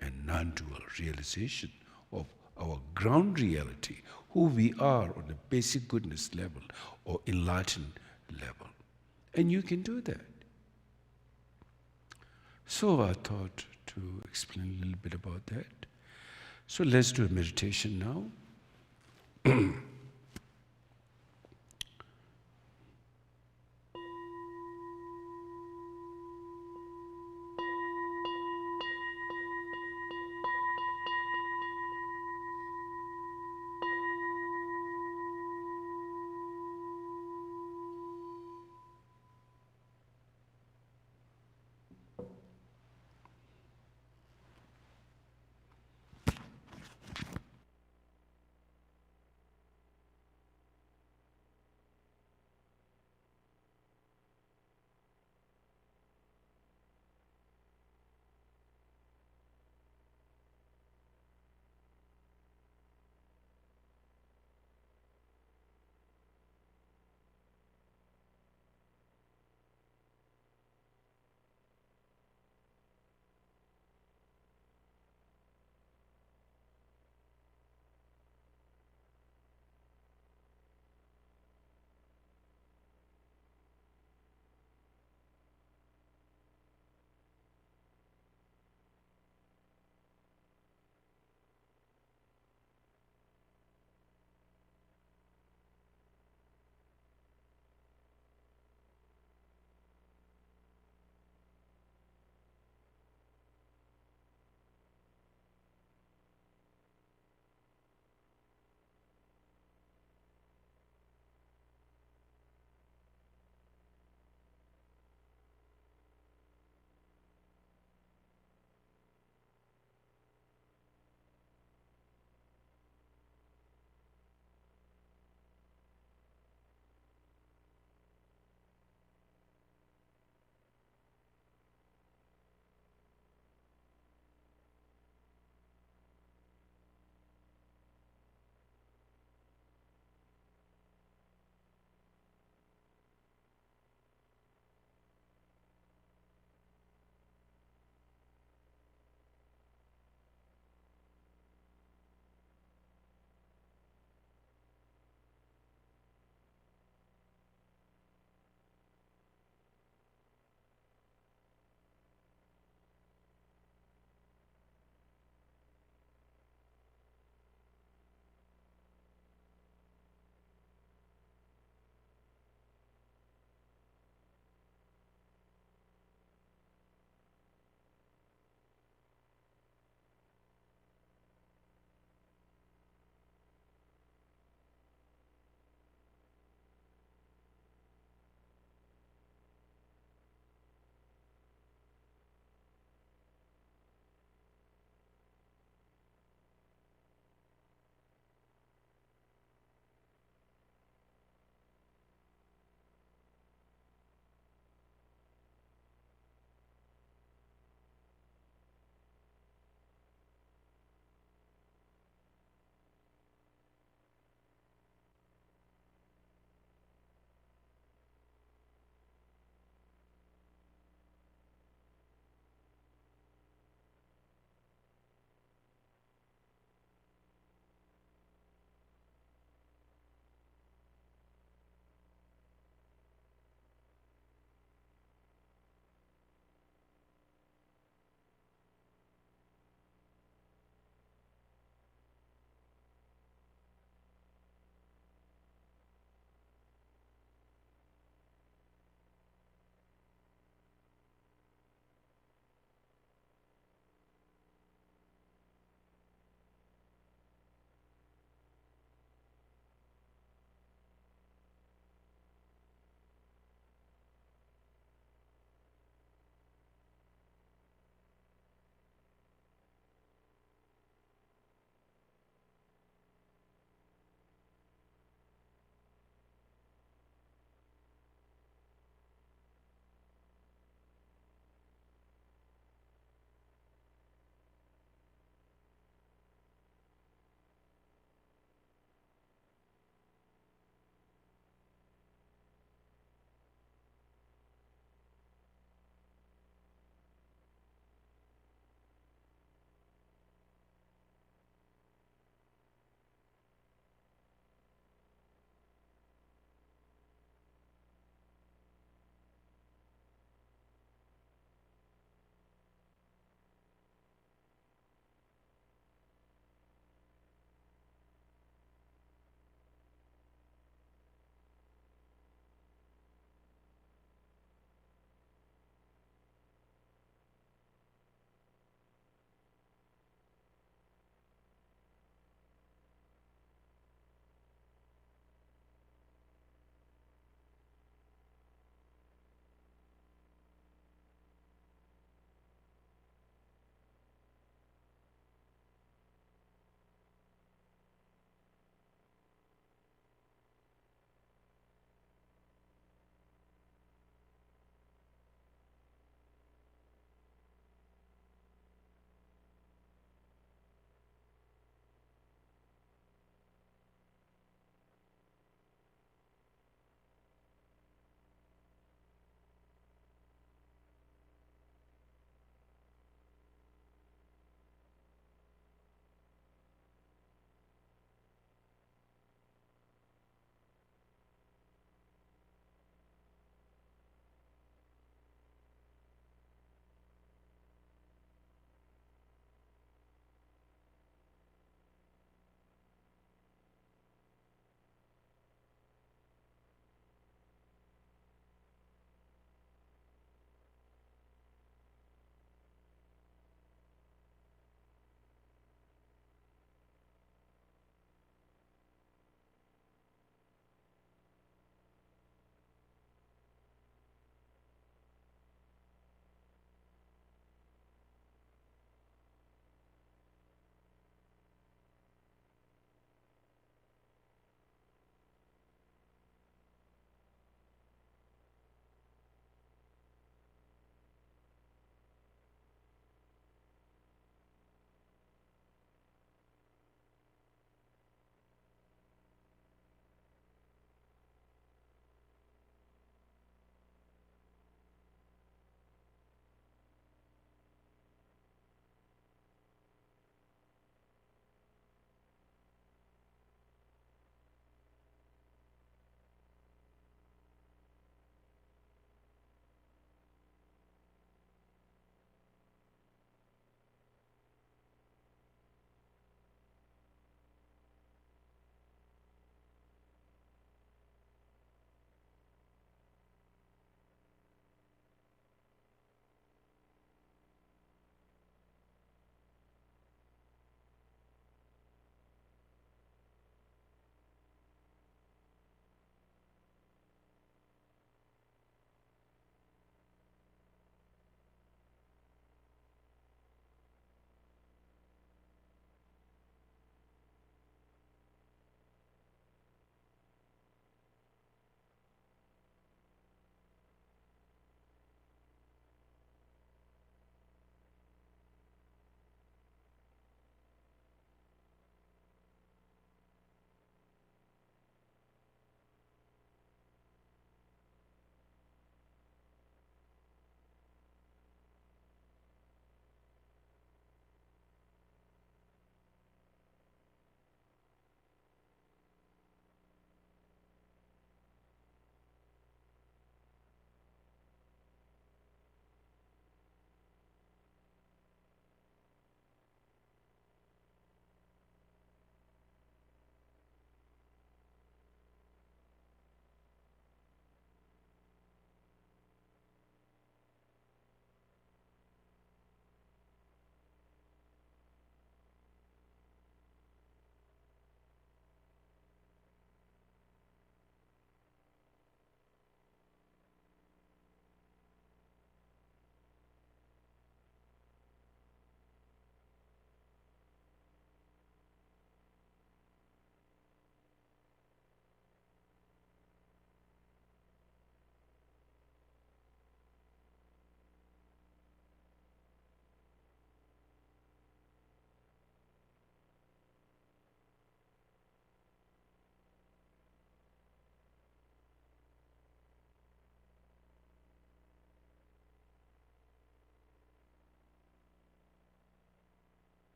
and non-dual realization of our ground reality, who we are on the basic goodness level or enlightened level. And you can do that. So I thought to explain a little bit about that. So let's do a meditation now.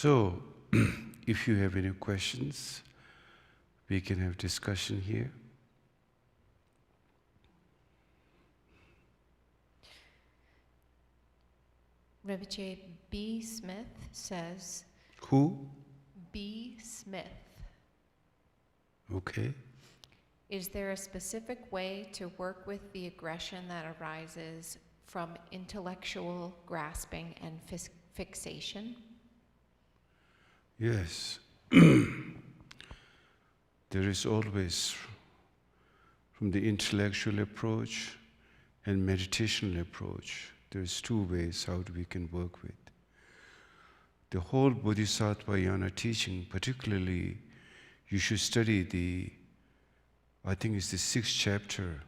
So, if you have any questions, we can have discussion here. Rinpoche B. Smith says... Who? B. Smith. Okay. Is there a specific way to work with the aggression that arises from intellectual grasping and fixation? Yes. There is always, from the intellectual approach and meditational approach, there's two ways how we can work with. The whole Bodhisattva Yana teaching, particularly, you should study I think it's the 6th chapter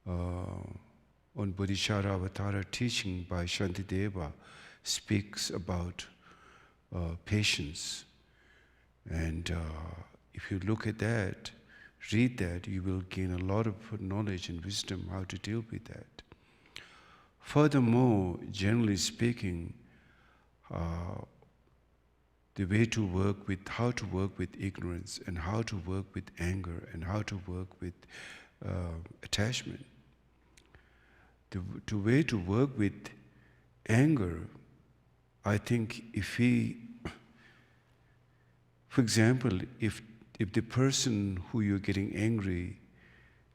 on Bodhisattva Avatara teaching by Shantideva, speaks about patience. And if you look at that, read that, you will gain a lot of knowledge and wisdom how to deal with that. Furthermore, generally speaking, the way to work with, how to work with ignorance and how to work with anger and how to work with attachment. The way to work with anger, I think if for example, if the person who you're getting angry,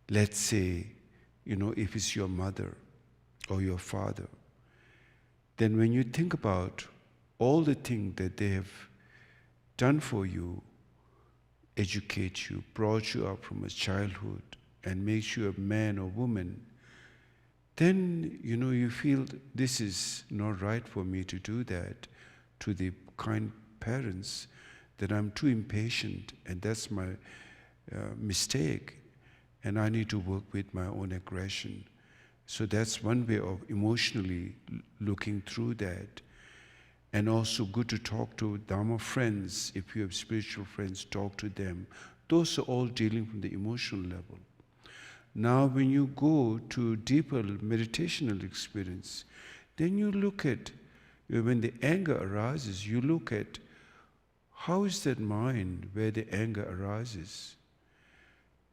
let's say, if it's your mother or your father, then when you think about all the things that they have done for you, educate you, brought you up from a childhood, and makes you a man or woman, then you feel this is not right for me to do that to the kind parents, that I'm too impatient, and that's my mistake, and I need to work with my own aggression. So that's one way of emotionally looking through that. And also good to talk to Dharma friends. If you have spiritual friends, talk to them. Those are all dealing from the emotional level. Now when you go to deeper meditational experience, then you look at, when the anger arises, you look at how is that mind where the anger arises?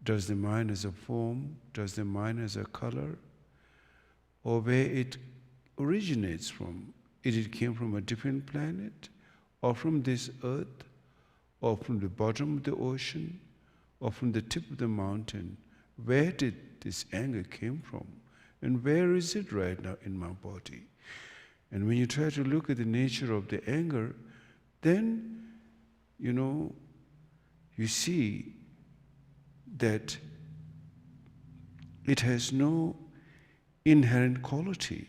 Does the mind has a form? Does the mind has a color? Or where it originates from? It came from a different planet, or from this earth, or from the bottom of the ocean, or from the tip of the mountain. Where did this anger came from? And where is it right now in my body? And when you try to look at the nature of the anger, then, you see that it has no inherent quality.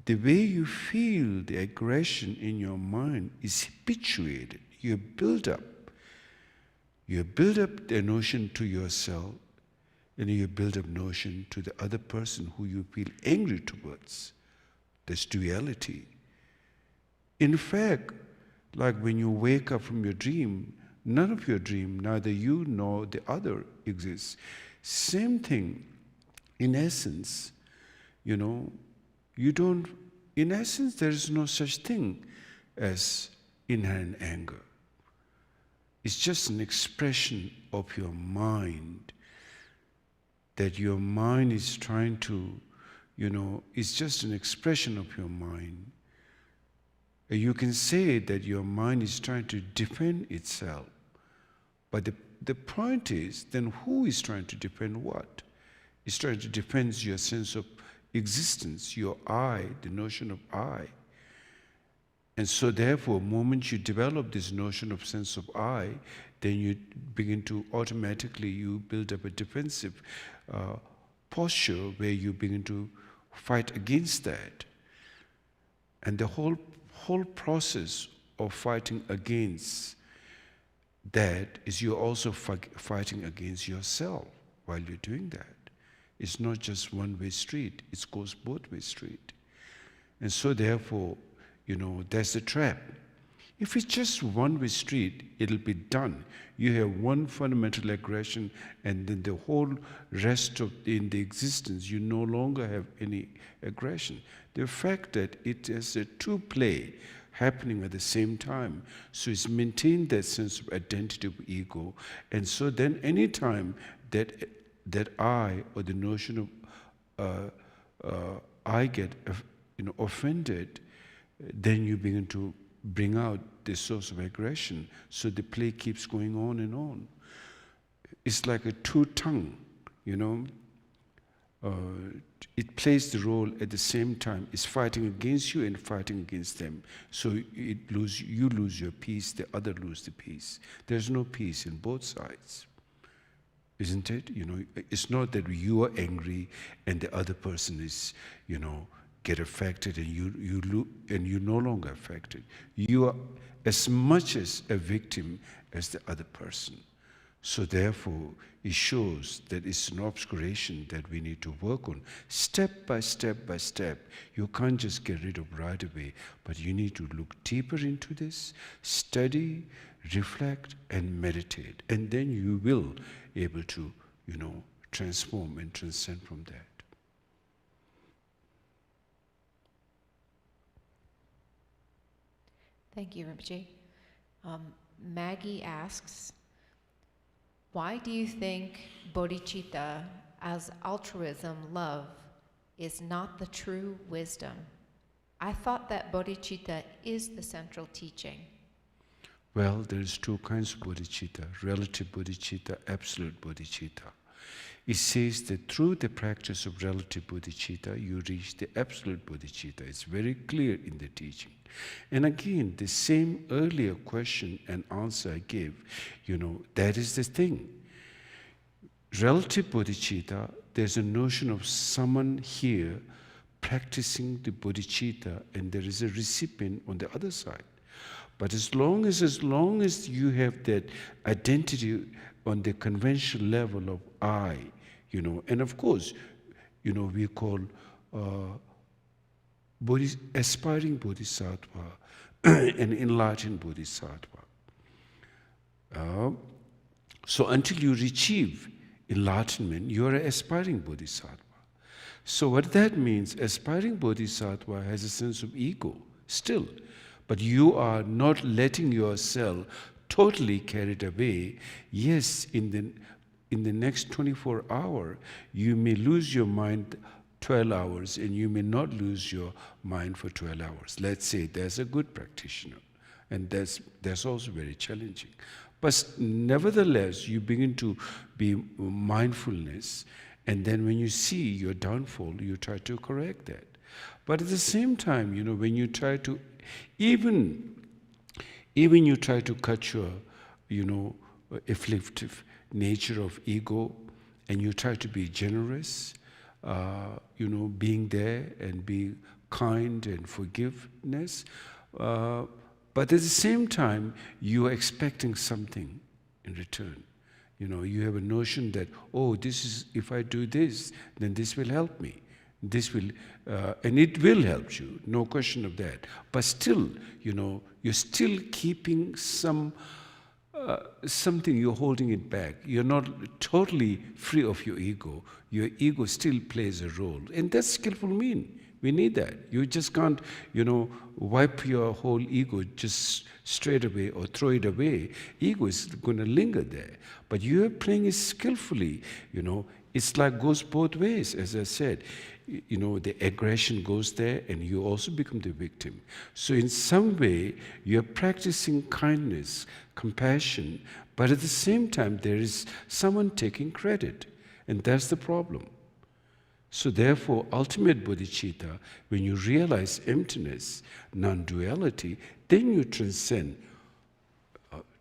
The way you feel the aggression in your mind is habituated. You build up the notion to yourself, and you build up notion to the other person who you feel angry towards. That's duality. In fact, like when you wake up from your dream, none of your dream, neither you nor the other exists. Same thing, in essence, you don't, in essence, there is no such thing as inherent anger. It's just an expression of your mind, that your mind is trying to, it's just an expression of your mind. You can say that your mind is trying to defend itself, but the point is, then who is trying to defend what? It's trying to defend your sense of existence, your I, the notion of I. And so therefore, the moment you develop this notion of sense of I, then you begin to automatically, you build up a defensive posture where you begin to fight against that. And the whole process of fighting against that is you're also fighting against yourself while you're doing that. It's not just one-way street, it goes both-way street. And so therefore, that's the trap. If it's just one-way street, it'll be done. You have one fundamental aggression, and then the whole rest of in the existence, you no longer have any aggression. The fact that it is a two play, happening at the same time. So it's maintained that sense of identity of ego. And so then any time that I, or the notion of I get offended, then you begin to bring out the source of aggression. So the play keeps going on and on. It's like a two-tongue, it plays the role at the same time. It's fighting against you and fighting against them. So you lose your peace, the other lose the peace. There's no peace in both sides. Isn't it? It's not that you are angry and the other person is, get affected and you're no longer affected. You are as much as a victim as the other person. So therefore, it shows that it's an obscuration that we need to work on, step by step by step. You can't just get rid of right away, but you need to look deeper into this, study, reflect, and meditate. And then you will be able to, transform and transcend from that. Thank you, Rinpoche. Maggie asks, why do you think bodhicitta as altruism, love, is not the true wisdom? I thought that bodhicitta is the central teaching. Well, there's two kinds of bodhicitta, relative bodhicitta, absolute bodhicitta. It says that through the practice of relative bodhicitta, you reach the absolute bodhicitta. It's very clear in the teaching. And again, the same earlier question and answer I gave, that is the thing. Relative bodhicitta, there's a notion of someone here practicing the bodhicitta, and there is a recipient on the other side. But as long as you have that identity on the conventional level of I, and of course, we call aspiring bodhisattva and enlightened bodhisattva. So until you achieve enlightenment, you are an aspiring bodhisattva. So what that means, aspiring bodhisattva has a sense of ego still, but you are not letting yourself totally carried away. Yes, in the next 24 hours, you may lose your mind 12 hours and you may not lose your mind for 12 hours. Let's say there's a good practitioner, and that's also very challenging. But nevertheless, you begin to be mindfulness, and then when you see your downfall, you try to correct that. But at the same time, when you try to, even you try to cut your, afflictive nature of ego, and you try to be generous, being there and be kind and forgiveness, but at the same time, you are expecting something in return. You have a notion that, this is, if I do this, then this will help me. This will, and it will help you, no question of that. But still, you're still keeping something, you're holding it back. You're not totally free of your ego. Your ego still plays a role. And that's skillful mean. We need that. You just can't, wipe your whole ego just straight away or throw it away. Ego is going to linger there. But you are playing it skillfully. It's like goes both ways, as I said. The aggression goes there and you also become the victim. So in some way, you're practicing kindness, compassion, but at the same time, there is someone taking credit. And that's the problem. So therefore, ultimate bodhicitta, when you realize emptiness, non-duality, then you transcend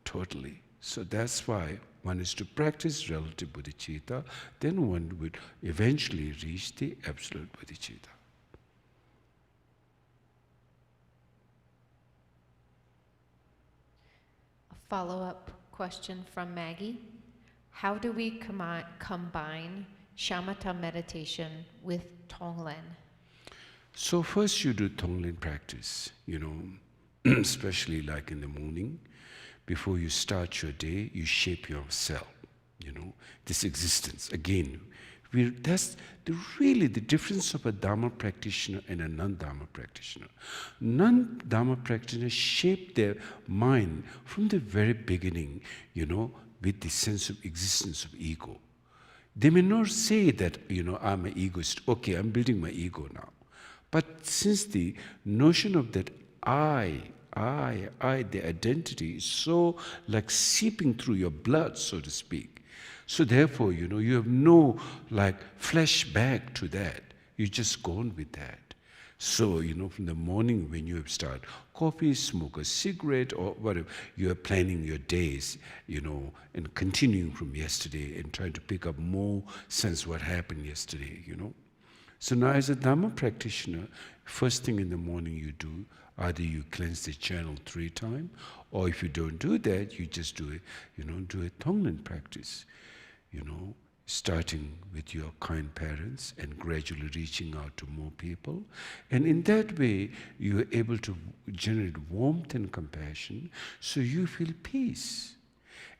totally. So that's why one is to practice relative bodhicitta, then one would eventually reach the absolute bodhicitta. A follow-up question from Maggie. How do we combine shamatha meditation with Tonglen? So first you do Tonglen practice, especially like in the morning. Before you start your day, you shape yourself, this existence. Again, That's really the difference of a Dharma practitioner and a non-Dharma practitioner. Non-Dharma practitioners shape their mind from the very beginning, with the sense of existence of ego. They may not say that, I'm an egoist. Okay, I'm building my ego now. But since the notion of that I, the identity is so like seeping through your blood, so to speak. So therefore, you have no flashback to that. You just go on with that. So, from the morning when you start coffee, smoke a cigarette or whatever, you are planning your days, and continuing from yesterday and trying to pick up more sense what happened yesterday, So now as a Dhamma practitioner, first thing in the morning you do, either you cleanse the channel 3 times, or if you don't do that, you just do a Tonglen practice, starting with your kind parents and gradually reaching out to more people. And in that way, you are able to generate warmth and compassion, so you feel peace.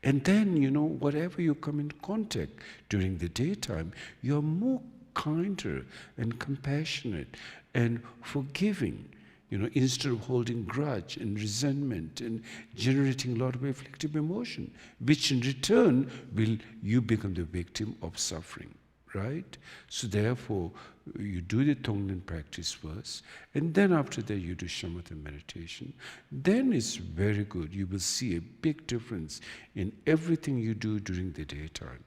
And then, whatever you come in contact during the daytime, you're more kinder and compassionate and forgiving, instead of holding grudge and resentment and generating a lot of afflictive emotion, which in return you become the victim of suffering, right? So therefore, you do the Tonglen practice first, and then after that you do shamatha meditation. Then it's very good. You will see a big difference in everything you do during the daytime.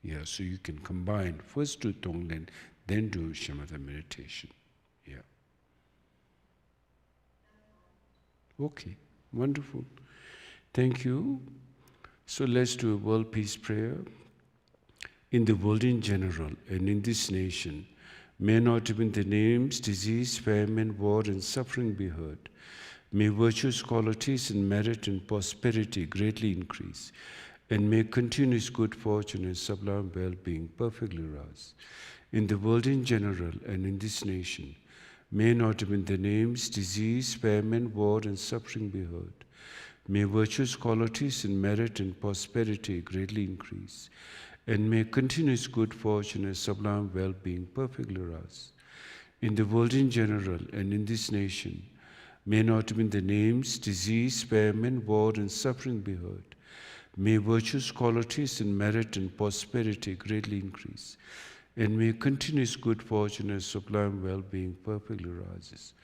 Yeah, so you can combine, first do Tonglen, then do shamatha meditation. Yeah. Okay, wonderful. Thank you. So let's do a world peace prayer. In the world in general and in this nation, may not even the names, disease, famine, war, and suffering be heard. May virtues, qualities, and merit and prosperity greatly increase, and may continuous good fortune and sublime well-being perfectly rise. In the world in general and in this nation, may not even the names, disease, famine, war, and suffering be heard. May virtues, qualities, and merit and prosperity greatly increase, and may continuous good fortune and sublime well-being perfectly rise. In the world in general and in this nation, may not even the names, disease, famine, war, and suffering be heard. May virtues, qualities, and merit and prosperity greatly increase, and may continuous good fortune and sublime well-being perfectly rises.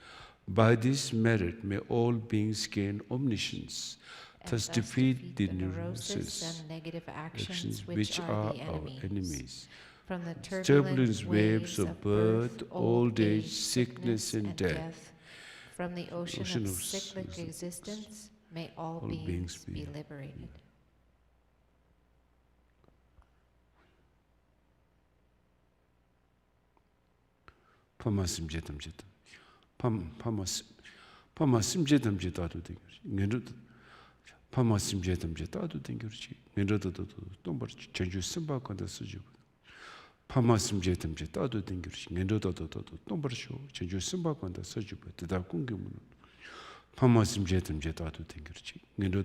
By this merit, may all beings gain omniscience, thus defeat the neurosis and negative actions actions which are the our enemies. enemies. From the Turbulence waves of birth, old age, sickness, and death. From the ocean of s- cyclic existence, may all all beings beings be be liberated. Pamasim jetam jetam. Pamasim jetam jetadu dengur. Pamasim jetam jetadu dengur. Ngendu tombar chanju simba kanda suju. Pamasim jetam jetadu dengur. Ngendu tombar sho chanju simba kanda suju. Tada kungi munu. Pamasim jetam jetadu dengur. Ngendu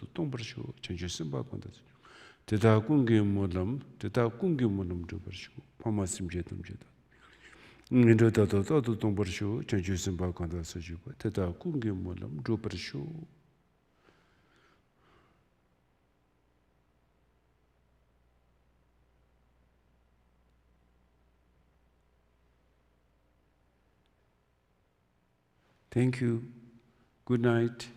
tombar sho chanju simba kanda suju. Tada kungi mulam dubar sho. Pamasim jetam jetadu. Thank you. Good night.